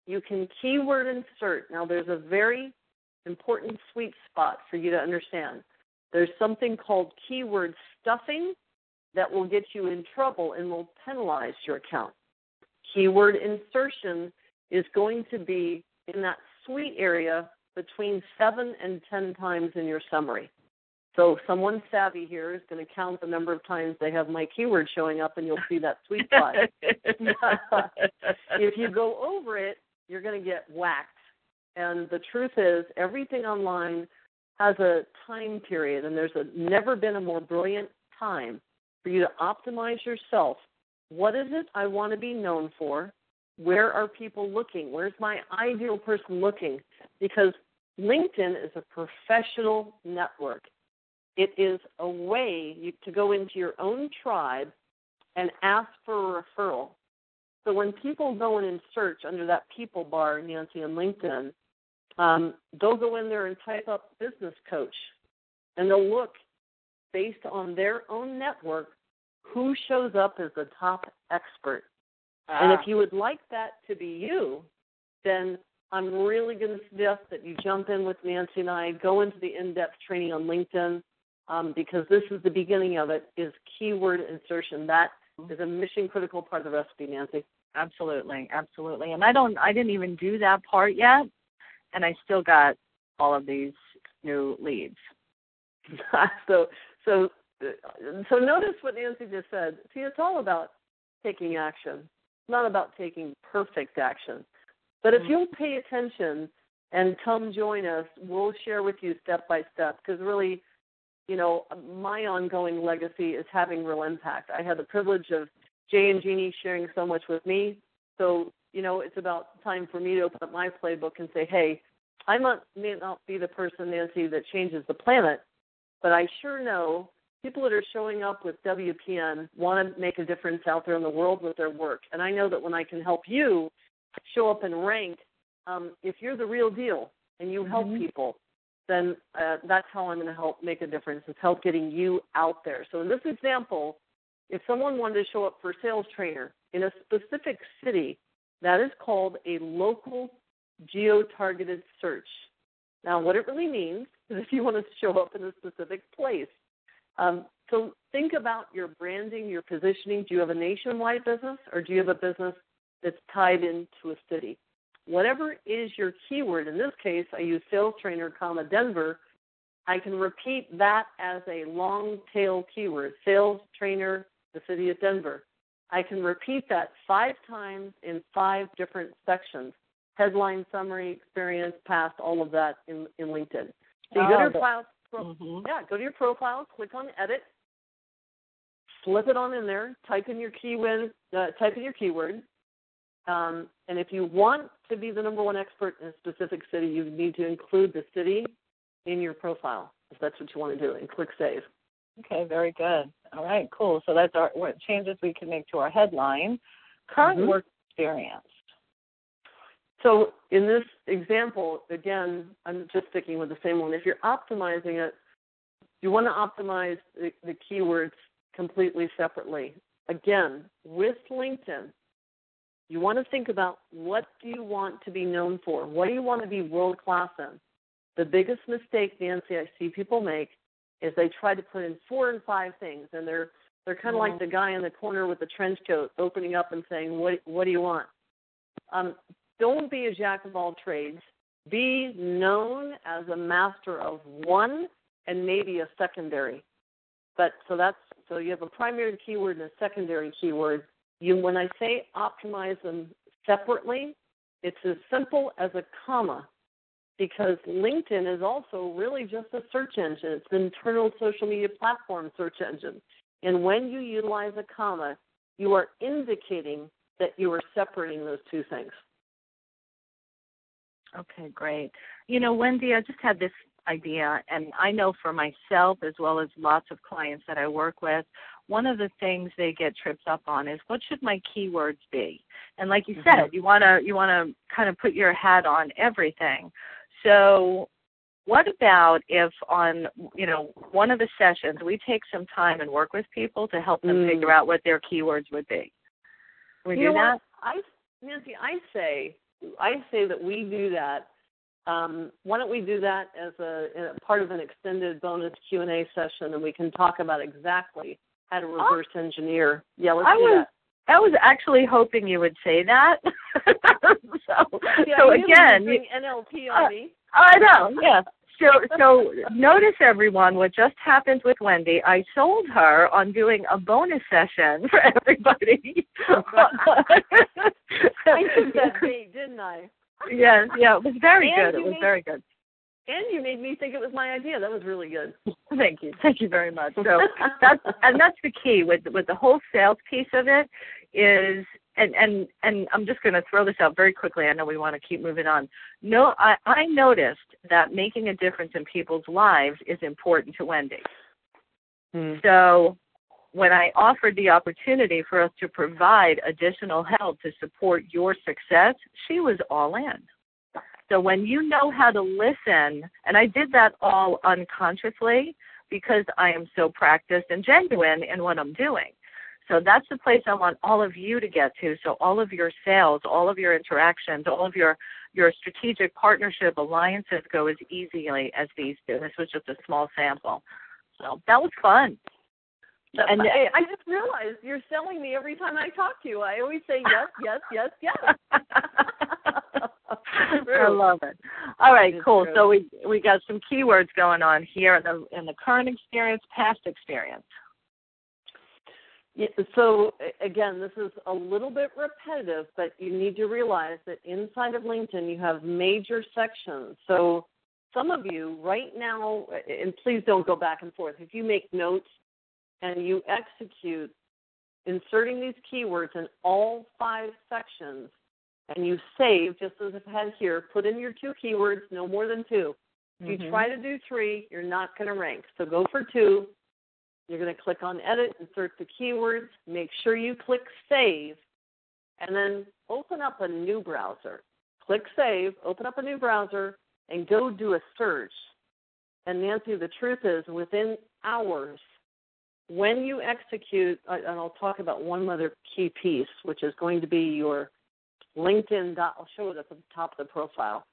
you can keyword insert. Now there's a very important sweet spot for you to understand. There's something called keyword stuffing that will get you in trouble and will penalize your account. Keyword insertion is going to be in that sweet area between 7 and 10 times in your summary. So someone savvy here is going to count the number of times they have my keyword showing up, and you'll see that sweet spot. If you go over it, you're going to get whacked. And the truth is, everything online has a time period, and there's never been a more brilliant time for you to optimize yourself. What is it I want to be known for? Where are people looking? Where's my ideal person looking? Because LinkedIn is a professional network. It is a way to go into your own tribe and ask for a referral. So when people go in and search under that people bar, Nancy, on LinkedIn, they'll go in there and type up business coach, and they'll look based on their own network who shows up as the top expert. And if you would like that to be you, then I'm really going to suggest that you jump in with Nancy and I, go into the in-depth training on LinkedIn, because this is the beginning of it, is keyword insertion. That is a mission-critical part of the recipe, Nancy. Absolutely, absolutely. And I didn't even do that part yet, and I still got all of these new leads. So notice what Nancy just said. See, it's all about taking action. It's not about taking perfect action. But if you'll pay attention and come join us, we'll share with you step by step, because really, my ongoing legacy is having real impact. I had the privilege of Jay and Jeannie sharing so much with me. So, it's about time for me to open up my playbook and say, hey, I may not be the person, Nancy, that changes the planet, but I sure know people that are showing up with WPN want to make a difference out there in the world with their work. And I know that when I can help you show up and rank, if you're the real deal and you help people, then that's how I'm going to help make a difference, is help getting you out there. So in this example, if someone wanted to show up for a sales trainer in a specific city, that is called a local geo-targeted search. Now, what it really means is if you want to show up in a specific place. So think about your branding, your positioning. Do you have a nationwide business, or do you have a business that's tied into a city? Whatever is your keyword, in this case, I use sales trainer, Denver. I can repeat that as a long tail keyword, sales trainer, the city of Denver. I can repeat that 5 times in 5 different sections: headline, summary, experience, past, all of that in LinkedIn. So you go to your file, go to your profile, click on edit, slip it on in there, type in your keyword. And if you want to be the number one expert in a specific city, you need to include the city in your profile, if that's what you want to do, and click save. Okay, very good. All right, cool. So that's what changes we can make to our headline. Current work experience. So in this example, again, I'm just sticking with the same one. If you're optimizing it, you want to optimize the keywords completely separately. Again, with LinkedIn, you want to think about, what do you want to be known for? What do you want to be world-class in? The biggest mistake, Nancy, I see people make is they try to put in 4 and 5 things, and they're kind of like the guy in the corner with the trench coat opening up and saying, what do you want? Don't be a jack of all trades. Be known as a master of one and maybe a secondary. So you have a primary keyword and a secondary keyword. When I say optimize them separately, it's as simple as a comma because LinkedIn is also really just a search engine. It's an internal social media platform search engine. And when you utilize a comma, you are indicating that you are separating those two things. Okay, great. You know, Wendy, I just had this idea, and I know for myself as well as lots of clients that I work with, one of the things they get tripped up on is, what should my keywords be? And like you said, you want to kind of put your hat on everything. So what about if on, you know, one of the sessions we take some time and work with people to help them figure out what their keywords would be? Can we do that? Nancy, I say that we do that. Why don't we do that as a part of an extended bonus Q&A session, and we can talk about exactly how to reverse engineer. Yeah, let's do that. I was actually hoping you would say that. Yeah, so you again, bring NLP on me. I know. Yeah. So notice, everyone, what just happened with Wendy. I sold her on doing a bonus session for everybody. I took that bait, didn't I? Yes, yeah, it was very good. It was very good. And you made me think it was my idea. That was really good. Thank you very much. So that's the key with the whole sales piece of it is, and I'm just going to throw this out very quickly. I know we want to keep moving on. No, I noticed that making a difference in people's lives is important to Wendy. So when I offered the opportunity for us to provide additional help to support your success, she was all in. So when you know how to listen, and I did that all unconsciously because I am so practiced and genuine in what I'm doing. So that's the place I want all of you to get to. So all of your sales, all of your interactions, all of your strategic partnership alliances go as easily as these do. This was just a small sample. So that was fun. And I just realized you're selling me every time I talk to you. I always say yes, yes, yes, yes. I love it. All right, cool. True. So we got some keywords going on here in the current experience, past experience. Yeah, so again, this is a little bit repetitive, but you need to realize that inside of LinkedIn you have major sections. So some of you right now, and please don't go back and forth, if you make notes and you execute inserting these keywords in all 5 sections, and you save, just as I've had here, put in your 2 keywords, no more than 2. If you try to do 3, you're not going to rank. So go for 2. You're going to click on Edit, insert the keywords, make sure you click Save, and then open up a new browser. Click Save, open up a new browser, and go do a search. And Nancy, the truth is, within hours, when you execute, and I'll talk about one other key piece, which is going to be your LinkedIn. I'll show it at the top of the profile.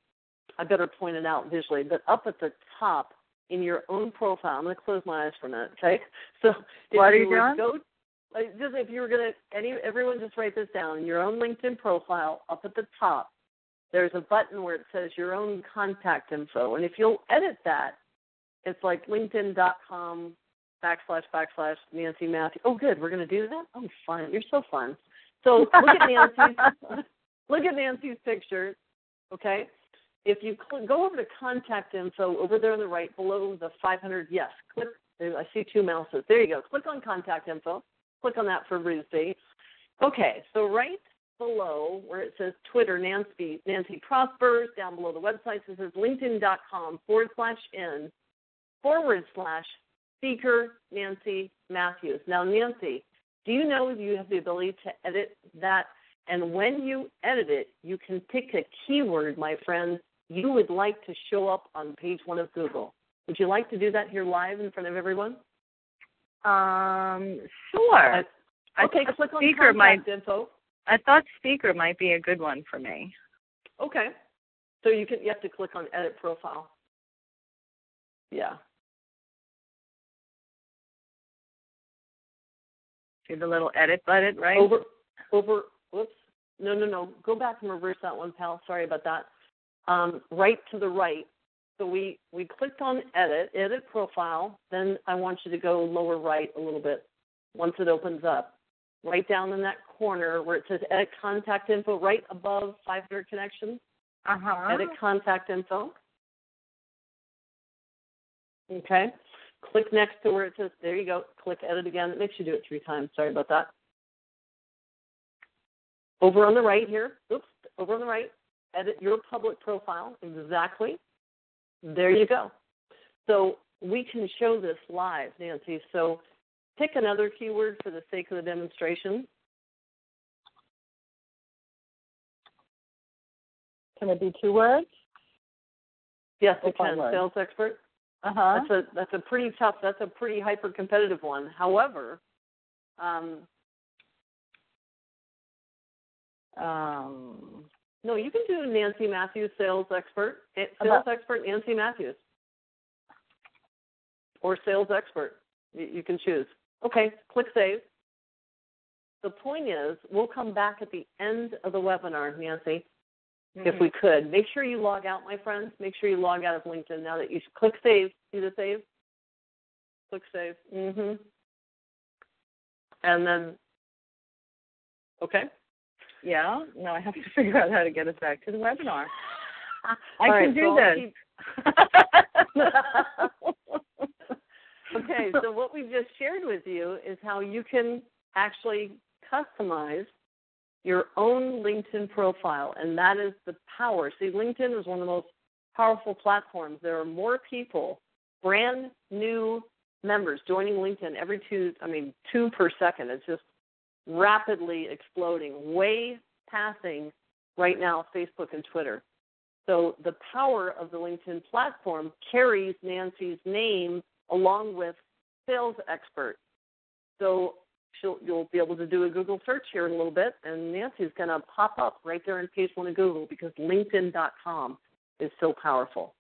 I better point it out visually, but up at the top in your own profile, I'm going to close my eyes for a minute, okay? So what are you doing? If you were going to, everyone just write this down. In your own LinkedIn profile, up at the top, there's a button where it says your own contact info. And if you'll edit that, it's like linkedin.com // Nancy Matthews. Oh, good. We're going to do that? Oh, fun. You're so fun. So look at Nancy's picture, okay? If you go over to contact info, over there on the right, below the 500, yes, click. I see 2 mouses. There you go. Click on contact info. Click on that for Ruthie. Okay, so right below where it says Twitter, Nancy Prospers, down below the website, it says linkedin.com /in/speaker Nancy Matthews. Now, Nancy, do you know you have the ability to edit that? And when you edit it, you can pick a keyword, my friend, you would like to show up on page 1 of Google. Would you like to do that here live in front of everyone? Sure. Okay, click on contact info. I thought speaker might be a good one for me. Okay. So you have to click on edit profile. Yeah. See the little edit button, right? Whoops. No. Go back and reverse that one, pal. Sorry about that. Right to the right. So we clicked on edit profile. Then I want you to go lower right a little bit once it opens up. Right down in that corner where it says edit contact info, right above 500 connections. Edit contact info. Okay. Click next to where it says, there you go, click edit again. It makes you do it 3 times. Sorry about that. Over on the right here, over on the right, edit your public profile. Exactly. There you go. So we can show this live, Nancy. So pick another keyword for the sake of the demonstration. Can it be 2 words? Yes, it can. Sales expert. Uh-huh. That's a pretty tough, that's a pretty hyper-competitive one. However, no, you can do Nancy Matthews, sales expert. Sales expert Nancy Matthews. Or sales expert. You can choose. Okay, click save. The point is, we'll come back at the end of the webinar, Nancy, if we could. Make sure you log out, my friends. Make sure you log out of LinkedIn now that you click save. See the save? Click save. And then, okay. Yeah, now I have to figure out how to get us back to the webinar. I can do this. Okay, so what we just shared with you is how you can actually customize your own LinkedIn profile, and that is the power. See, LinkedIn is one of the most powerful platforms. There are more people, brand new members joining LinkedIn every 2 per second. It's just rapidly exploding, way passing right now Facebook and Twitter. So the power of the LinkedIn platform carries Nancy's name along with sales expert. So you'll be able to do a Google search here in a little bit, and Nancy's going to pop up right there in page 1 of Google because LinkedIn.com is so powerful.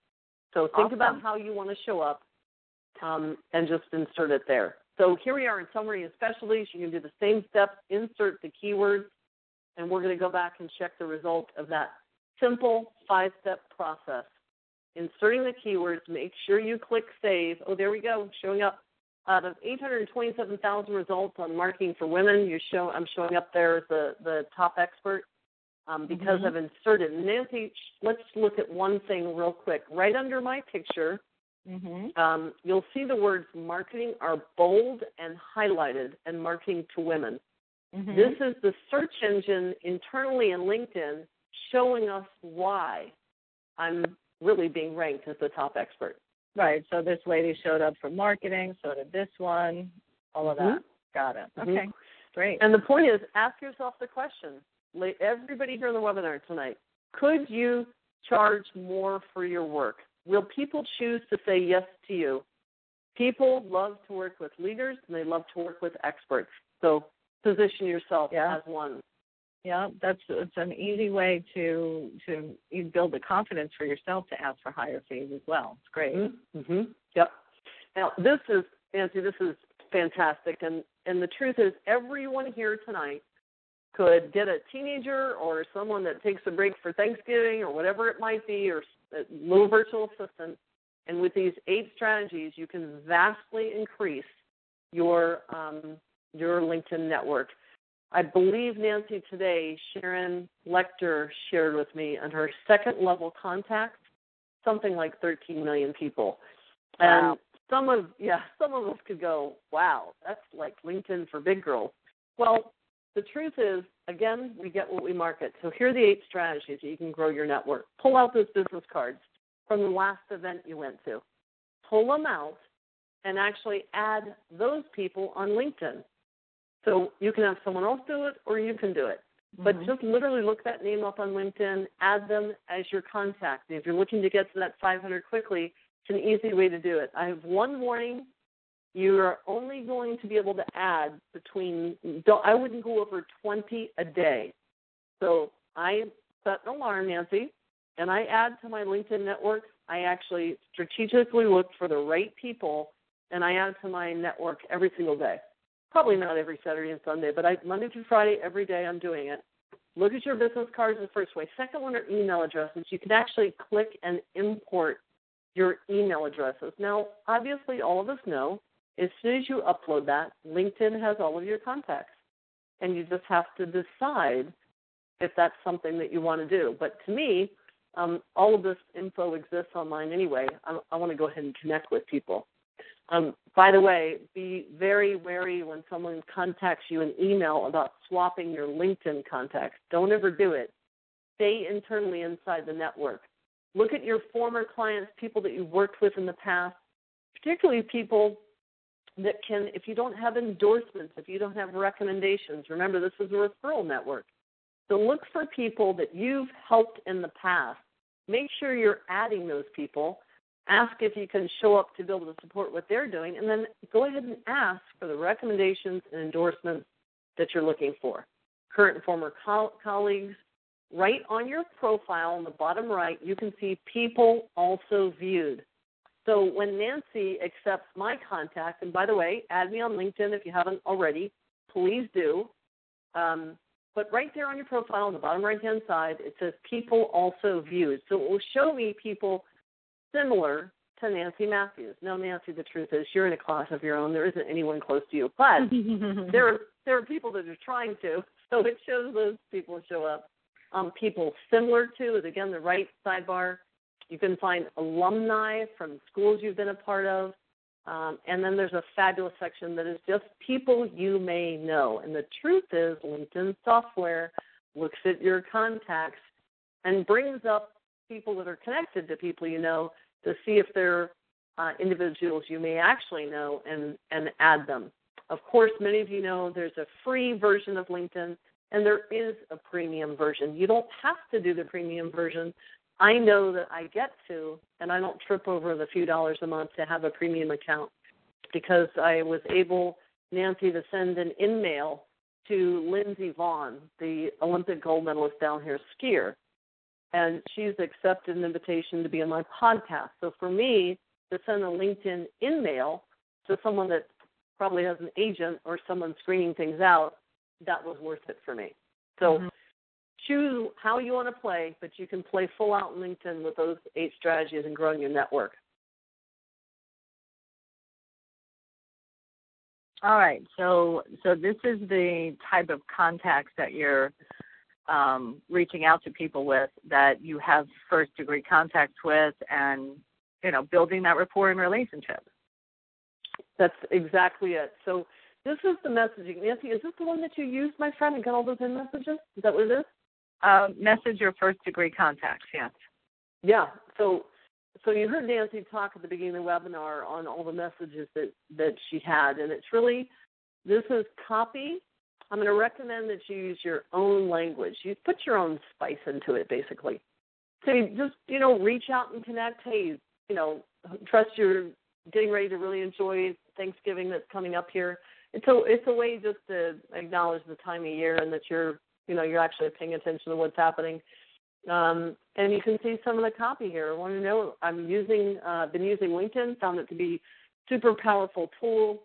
So think about how you want to show up and just insert it there. So here we are in summary and specialties. You can do the same steps, insert the keywords, and we're going to go back and check the result of that simple 5-step process. Inserting the keywords, make sure you click save. Oh, there we go, showing up. Out of 827,000 results on marketing for women, I'm showing up there as the top expert because I've inserted. Nancy, let's look at one thing real quick. Right under my picture, you'll see the words marketing are bold and highlighted, and marketing to women. This is the search engine internally in LinkedIn showing us why I'm really being ranked as the top expert. Right, so this lady showed up for marketing, so did this one, all of that. Got it. Okay, great. And the point is, ask yourself the question, everybody here in the webinar tonight, could you charge more for your work? Will people choose to say yes to you? People love to work with leaders, and they love to work with experts. So position yourself as one. Yeah, it's an easy way to build the confidence for yourself to ask for higher fees as well. It's great. Yep. Now, this is fantastic. And the truth is, everyone here tonight could get a teenager or someone that takes a break for Thanksgiving or whatever it might be, or a little virtual assistant. And with these 8 strategies, you can vastly increase your LinkedIn network. I believe, Nancy, today, Sharon Lecter shared with me on her second-level contacts, something like 13 million people. Wow. And some of us could go, wow, that's like LinkedIn for big girls. Well, the truth is, again, we get what we market. So here are the 8 strategies that you can grow your network. Pull out those business cards from the last event you went to. Pull them out and actually add those people on LinkedIn. So you can have someone else do it, or you can do it. But just literally look that name up on LinkedIn, add them as your contact. And if you're looking to get to that 500 quickly, it's an easy way to do it. I have one warning. You are only going to be able to add I wouldn't go over 20 a day. So I set an alarm, Nancy, and I add to my LinkedIn network. I actually strategically look for the right people, and I add to my network every single day. Probably not every Saturday and Sunday, but Monday through Friday, every day I'm doing it. Look at your business cards the first way. Second one are email addresses. You can actually click and import your email addresses. Now, obviously, all of us know as soon as you upload that, LinkedIn has all of your contacts. And you just have to decide if that's something that you want to do. But to me, All of this info exists online anyway. I want to go ahead and connect with people. By the way, be very wary when someone contacts you in email about swapping your LinkedIn contacts. Don't ever do it. Stay internally inside the network. Look at your former clients, people that you've worked with in the past, particularly people that can, if you don't have endorsements, if you don't have recommendations, remember this is a referral network. So look for people that you've helped in the past. Make sure you're adding those people. Ask if you can show up to be able to support what they're doing, and then go ahead and ask for the recommendations and endorsements that you're looking for. Current and former colleagues. Right on your profile on the bottom right, you can see people also viewed. So when Nancy accepts my contact, and by the way, add me on LinkedIn if you haven't already, please do. But right there on your profile on the bottom right-hand side, it says people also viewed. So it will show me people similar to Nancy Matthews. Now, Nancy, the truth is you're in a class of your own. There isn't anyone close to you. But there are people that are trying to, so it shows those people show up. People similar to is, again, the right sidebar. You can find alumni from schools you've been a part of. And then there's a fabulous section that is just people you may know. And the truth is LinkedIn software looks at your contacts and brings up people that are connected to people you know to see if they're individuals you may actually know and add them. Of course, many of you know there's a free version of LinkedIn, and there is a premium version. You don't have to do the premium version. I know that I get to, and I don't trip over the few dollars a month to have a premium account because I was able, Nancy, to send an in-mail to Lindsey Vaughn, the Olympic gold medalist down here skier, and she's accepted an invitation to be on my podcast. So for me to send a LinkedIn in-mail to someone that probably has an agent or someone screening things out, that was worth it for me. So choose how you want to play, but you can play full out in LinkedIn with those 8 strategies and growing your network. All right. So this is the type of contacts that you're reaching out to people with, that you have first-degree contacts with, and, building that rapport and relationship. That's exactly it. So this is the messaging. Nancy, is this the one that you used, my friend, and got all those in messages? Is that what it is? Message your first-degree contacts, yes. Yeah. So you heard Nancy talk at the beginning of the webinar on all the messages that she had, and it's really, this is copy. I'm going to recommend that you use your own language. You put your own spice into it, basically. So you just, reach out and connect. Hey, trust you're getting ready to really enjoy Thanksgiving that's coming up here. It's a way just to acknowledge the time of year and that you're actually paying attention to what's happening. And you can see some of the copy here. I want to know, been using LinkedIn, found it to be super powerful tool.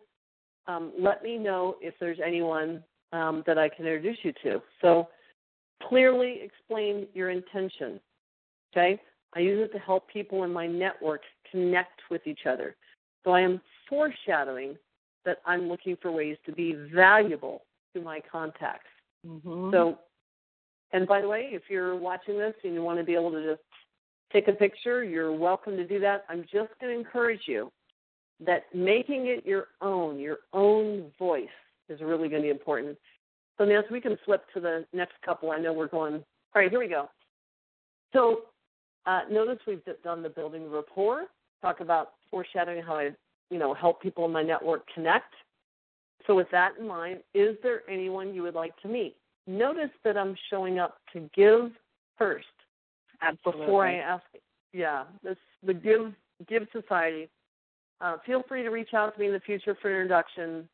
Let me know if there's anyone that I can introduce you to. So clearly explain your intention, okay? I use it to help people in my network connect with each other. So I am foreshadowing that I'm looking for ways to be valuable to my contacts. Mm-hmm. So, and by the way, if you're watching this and you want to be able to just take a picture, you're welcome to do that. I'm just going to encourage you that making it your own voice is really going to be important. So, Nancy, we can flip to the next couple. I know we're going. All right, here we go. So, notice we've done the building rapport, talk about foreshadowing how I help people in my network connect. So with that in mind, is there anyone you would like to meet? Notice that I'm showing up to give first. Absolutely. Before I ask. Yeah, this the give society. Feel free to reach out to me in the future for introduction.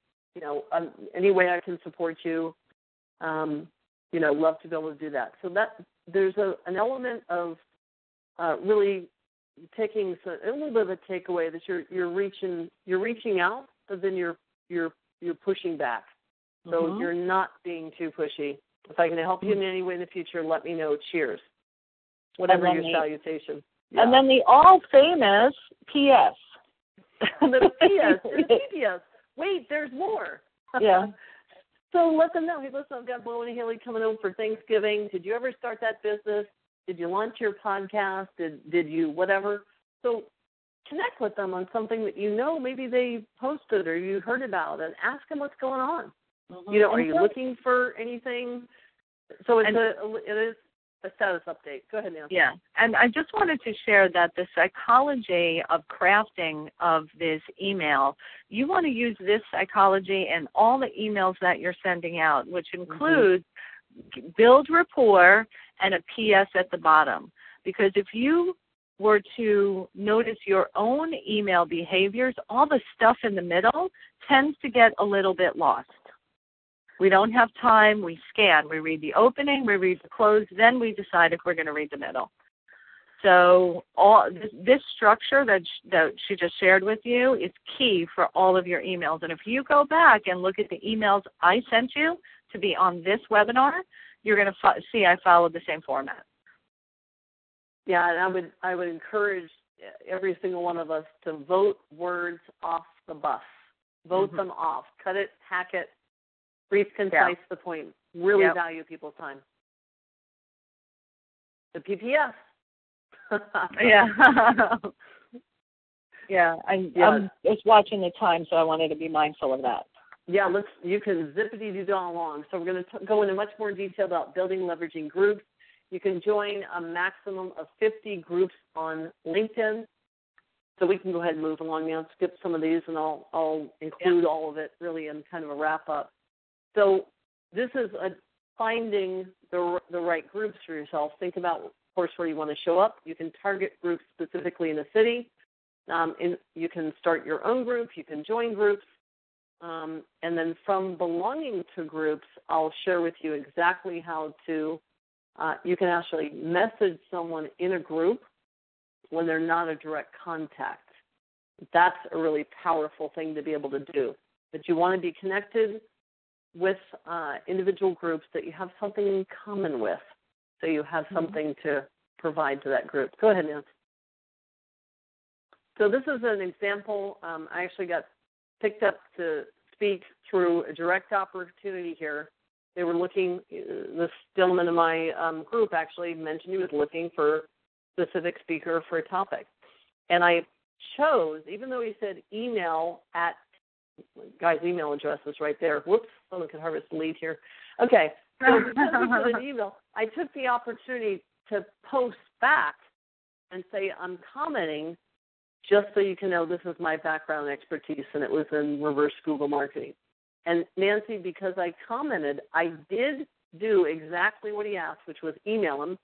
Any way I can support you. Love to be able to do that. So that there's an element of really taking a little bit of a takeaway that you're reaching out, but then you're pushing back. So you're not being too pushy. If I can help you in any way in the future, let me know. Cheers. Whatever your salutation. Yeah. And then the all famous PS. The PS. The PPS. Wait, there's more. Yeah. So let them know. Hey, listen, I've got Bo and Haley coming over for Thanksgiving. Did you ever start that business? Did you launch your podcast? Did you whatever? So connect with them on something that you know maybe they posted or you heard about, and ask them what's going on. You know, are you looking for anything? So it is a status update. Go ahead, Nancy. Yeah, and I just wanted to share that the psychology of crafting of this email, you want to use this psychology in all the emails that you're sending out, which includes build rapport and a PS at the bottom. Because if you were to notice your own email behaviors, all the stuff in the middle tends to get a little bit lost. We don't have time. We scan. We read the opening. We read the close. Then we decide if we're going to read the middle. So this structure that she just shared with you is key for all of your emails. And if you go back and look at the emails I sent you to be on this webinar, you're going to see I followed the same format. Yeah, and I would encourage every single one of us to vote words off the bus. Vote them off. Cut it, hack it. Brief, concise, the point. Really value people's time. The PPS. I'm just watching the time, so I wanted to be mindful of that. Yeah, you can zippity-doo along. So we're going to go into much more detail about building, leveraging groups. You can join a maximum of 50 groups on LinkedIn. So we can go ahead and move along now, skip some of these, and I'll include all of it really in kind of a wrap-up. So this is finding the right groups for yourself. Think about, of course, where you want to show up. You can target groups specifically in a city. You can start your own group. You can join groups. And then from belonging to groups, I'll share with you exactly how to, you can actually message someone in a group when they're not a direct contact. That's a really powerful thing to be able to do. But you want to be connected with individual groups that you have something in common with, so you have something to provide to that group. Go ahead, Nancy. So this is an example. I actually got picked up to speak through a direct opportunity here. They were looking, this gentleman in my group actually mentioned he was looking for a specific speaker for a topic. And I chose, even though he said email at, guy's email address is right there. Whoops, someone can harvest the lead here. Okay, so because he put an email, I took the opportunity to post back and say I'm commenting just so you can know this is my background expertise, and it was in reverse Google marketing. And Nancy, because I commented, I did do exactly what he asked, which was email him,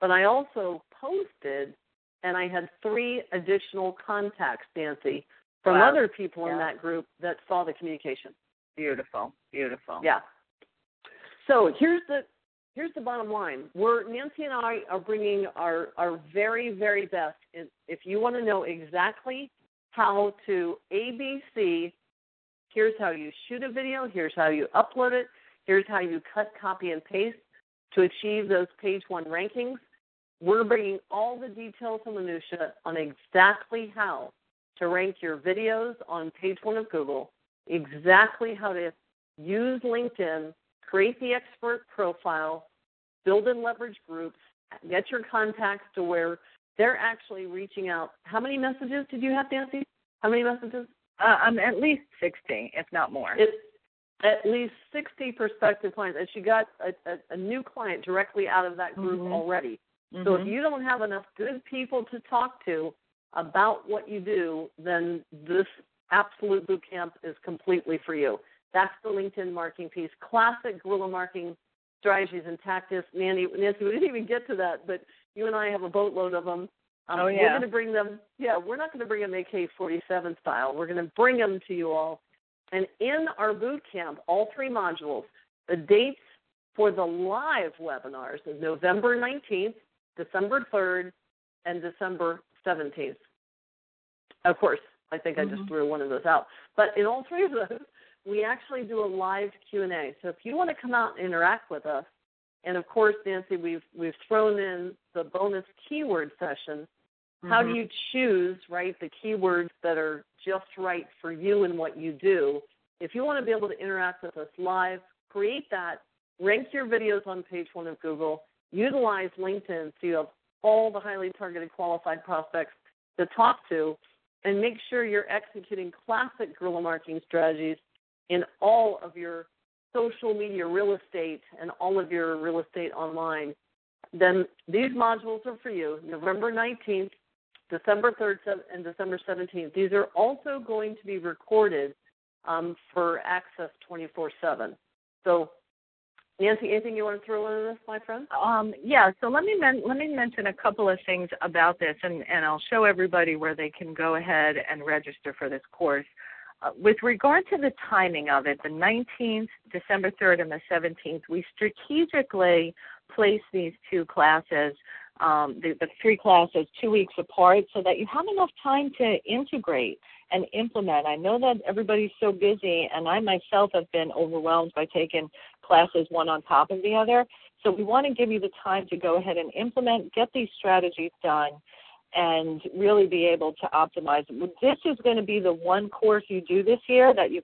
but I also posted, and I had 3 additional contacts, Nancy, from other people in that group that saw the communication. Beautiful, beautiful. Yeah. So here's the bottom line. Nancy and I are bringing our very, very best. If you want to know exactly how to ABC, here's how you shoot a video, here's how you upload it, here's how you cut, copy, and paste to achieve those page 1 rankings. We're bringing all the details and minutia on exactly how to rank your videos on page 1 of Google, exactly how to use LinkedIn, create the expert profile, build and leverage groups, get your contacts to where they're actually reaching out. How many messages did you have, Nancy? How many messages? At least 60, if not more. It's at least 60 prospective clients, and she got a new client directly out of that group already. So if you don't have enough good people to talk to about what you do, then this absolute boot camp is completely for you. That's the LinkedIn marketing piece. Classic guerrilla marketing strategies and tactics. Nancy, we didn't even get to that, but you and I have a boatload of them. We're going to bring them. Yeah, we're not going to bring them AK-47 style. We're going to bring them to you all. And in our boot camp, all 3 modules, the dates for the live webinars is November 19th, December 3rd, and December 17th. Of course, I think I just threw one of those out. But in all 3 of those, we actually do a live Q&A. So if you want to come out and interact with us, and of course, Nancy, we've thrown in the bonus keyword session. How do you choose, right, the keywords that are just right for you and what you do? If you want to be able to interact with us live, create that, rank your videos on page 1 of Google, Utilize LinkedIn so you have all the highly targeted qualified prospects to talk to, and make sure you're executing classic guerrilla marketing strategies in all of your social media real estate and all of your real estate online. Then these modules are for you, November 19th, December 3rd, and December 17th. These are also going to be recorded for access 24/7. So, Nancy, anything you want to throw in this, my friend? Yeah, so let me mention a couple of things about this, and I'll show everybody where they can go ahead and register for this course. With regard to the timing of it, the 19th, December 3rd, and the 17th, we strategically place these two classes, the three classes, 2 weeks apart so that you have enough time to integrate and implement. I know that everybody's so busy, and I myself have been overwhelmed by taking classes one on top of the other. So we want to give you the time to go ahead and implement, get these strategies done, and really be able to optimize. This is going to be the one course you do this year that you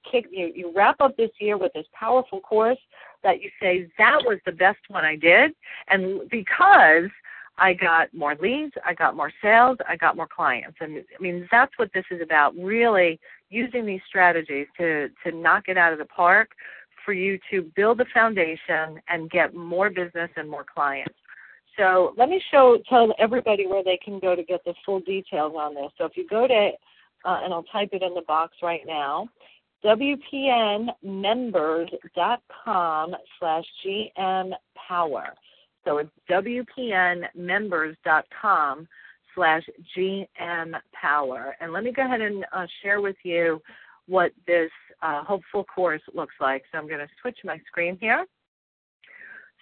wrap up this year with this powerful course that you say, that was the best one I did, and because I got more leads, I got more sales, I got more clients. And I mean, that's what this is about, really using these strategies to knock it out of the park for you to build a foundation and get more business and more clients. So let me tell everybody where they can go to get the full details on this. So if you go to, and I'll type it in the box right now, WPNmembers.com/GMPower. So it's WPNmembers.com/GMPower. And let me go ahead and share with you what this hopeful course looks like. So I'm going to switch my screen here.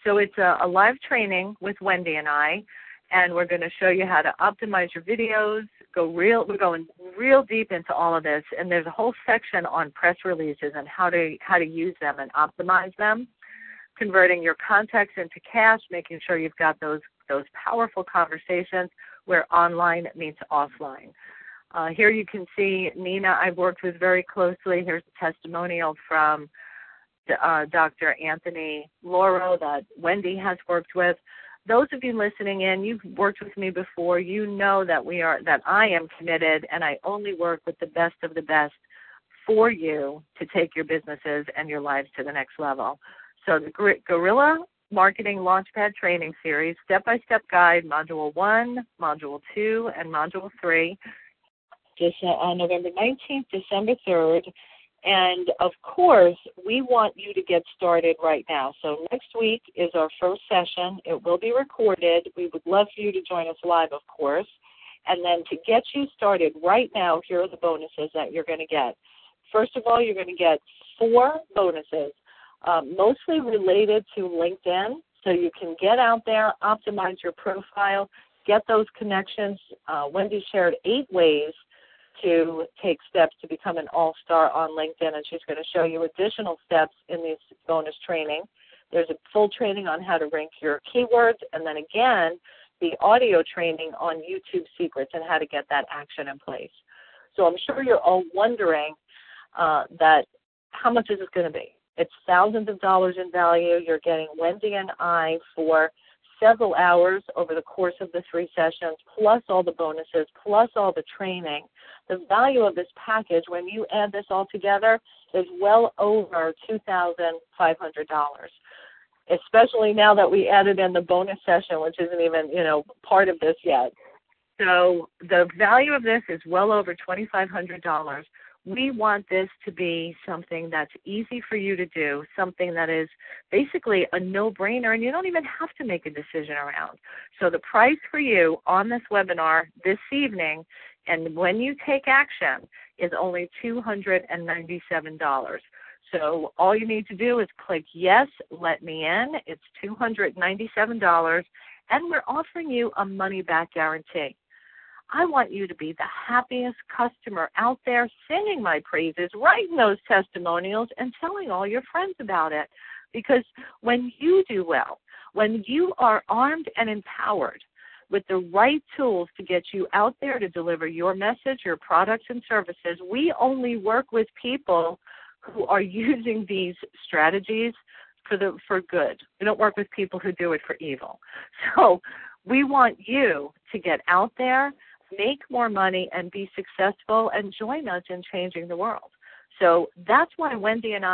So it's a live training with Wendy and I, and we're going to show you how to optimize your videos. We're going real deep into all of this, and there's a whole section on press releases and how to use them and optimize them, converting your contacts into cash, making sure you've got those powerful conversations where online meets offline. Here you can see Nina I've worked with very closely. Here's a testimonial from Dr. Anthony Lauro that Wendy has worked with. Those of you listening in, you've worked with me before. You know that I am committed, and I only work with the best of the best for you to take your businesses and your lives to the next level. So the Guerrilla Marketing Launchpad Training Series, Step-by-Step Guide, Module 1, Module 2, and Module 3, just on November 19th, December 3rd. And, of course, we want you to get started right now. So next week is our first session. It will be recorded. We would love for you to join us live, of course. And then to get you started right now, here are the bonuses that you're going to get. First of all, you're going to get 4 bonuses, mostly related to LinkedIn. So you can get out there, optimize your profile, get those connections. Wendy shared 8 ways to take steps to become an all-star on LinkedIn, and she's going to show you additional steps in this bonus training. There's a full training on how to rank your keywords, and then again, the audio training on YouTube secrets and how to get that action in place. So I'm sure you're all wondering that how much is this going to be? It's thousands of dollars in value. You're getting Wendy and I for several hours over the course of the 3 sessions, plus all the bonuses, plus all the training. The value of this package, when you add this all together, is well over $2,500, especially now that we added in the bonus session, which isn't even, part of this yet. So the value of this is well over $2,500. We want this to be something that's easy for you to do, something that is basically a no-brainer, and you don't even have to make a decision around. So the price for you on this webinar this evening, and when you take action, is only $297. So all you need to do is click yes, let me in. It's $297, and we're offering you a money-back guarantee. I want you to be the happiest customer out there singing my praises, writing those testimonials, and telling all your friends about it. Because when you do well, when you are armed and empowered with the right tools to get you out there to deliver your message, your products and services, we only work with people who are using these strategies for good. We don't work with people who do it for evil. So we want you to get out there, make more money, and be successful, and join us in changing the world. So that's why Wendy and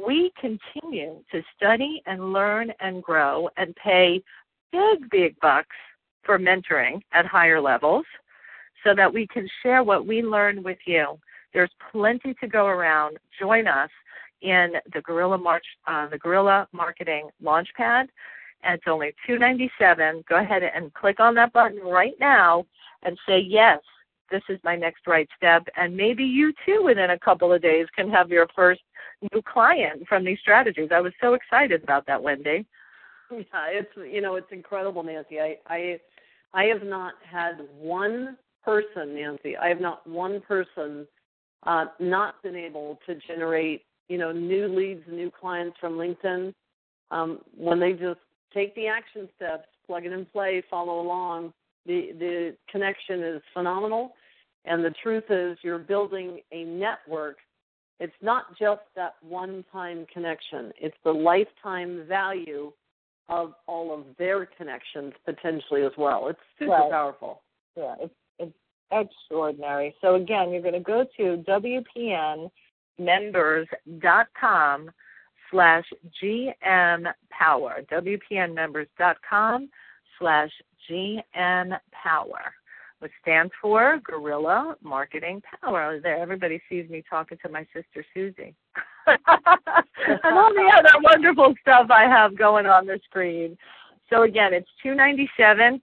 we continue to study and learn and grow and pay big bucks for mentoring at higher levels so that we can share what we learn with you. There's plenty to go around. Join us in the Guerrilla Marketing Launch Pad. And it's only $297. Go ahead and click on that button right now and say, yes, this is my next right step. And maybe you, too, within a couple of days can have your first new client from these strategies. I was so excited about that, Wendy. Yeah, it's incredible, Nancy. I have not had one person, Nancy. I have not one person not been able to generate, new leads, new clients from LinkedIn when they just take the action steps, plug it and play, follow along. The connection is phenomenal, and the truth is you're building a network. It's not just that one-time connection. It's the lifetime value of all of their connections potentially as well. It's super powerful. Yeah, it's extraordinary. So, again, you're going to go to WPNmembers.com/GMPower, WPNmembers.com/GMPower, which stands for Guerrilla Marketing Power. There, everybody sees me talking to my sister Susie. And all the other wonderful stuff I have going on the screen. So, again, it's $297.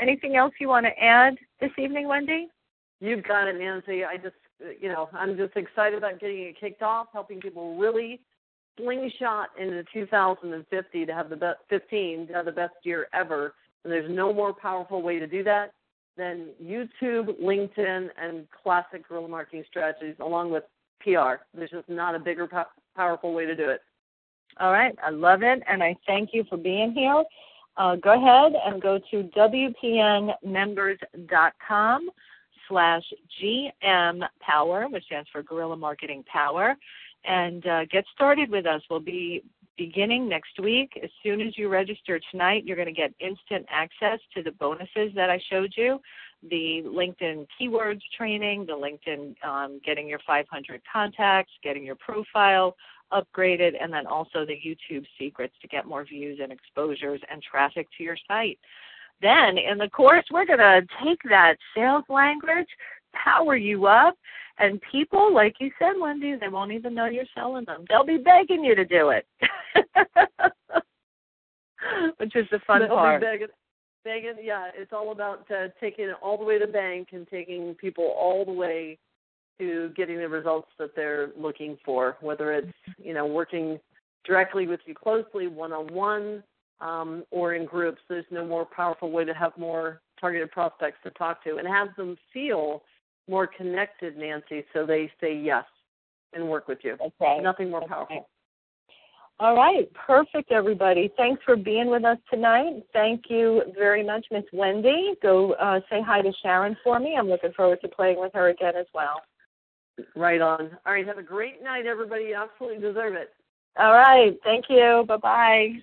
Anything else you want to add this evening, Wendy? You've got it, Nancy. I'm just excited about getting it kicked off, helping people really slingshot into 2050 to have the best year ever. And there's no more powerful way to do that than YouTube, LinkedIn, and classic guerrilla marketing strategies, along with PR. There's just not a bigger, powerful way to do it. All right. I love it, and I thank you for being here. Go ahead and go to WPNmembers.com/GMPower, which stands for Guerrilla Marketing Power, and get started with us. We'll be beginning next week. As soon as you register tonight, you're going to get instant access to the bonuses that I showed you, the LinkedIn keywords training, the LinkedIn getting your 500 contacts, getting your profile upgraded, and then also the YouTube secrets to get more views and exposures and traffic to your site. Then in the course, we're going to take that sales language, power you up, and people, like you said, Wendy, they won't even know you're selling them. They'll be begging you to do it, which is the fun part. Begging, yeah, it's all about taking it all the way to the bank and taking people all the way to getting the results that they're looking for, whether it's, working directly with you closely, one-on-one, or in groups. There's no more powerful way to have more targeted prospects to talk to and have them feel more connected, Nancy, so they say yes and work with you. Okay. Nothing more powerful. Okay. All right. Perfect, everybody. Thanks for being with us tonight. Thank you very much, Miss Wendy. Go say hi to Sharon for me. I'm looking forward to playing with her again as well. Right on. All right. Have a great night, everybody. You absolutely deserve it. All right. Thank you. Bye-bye.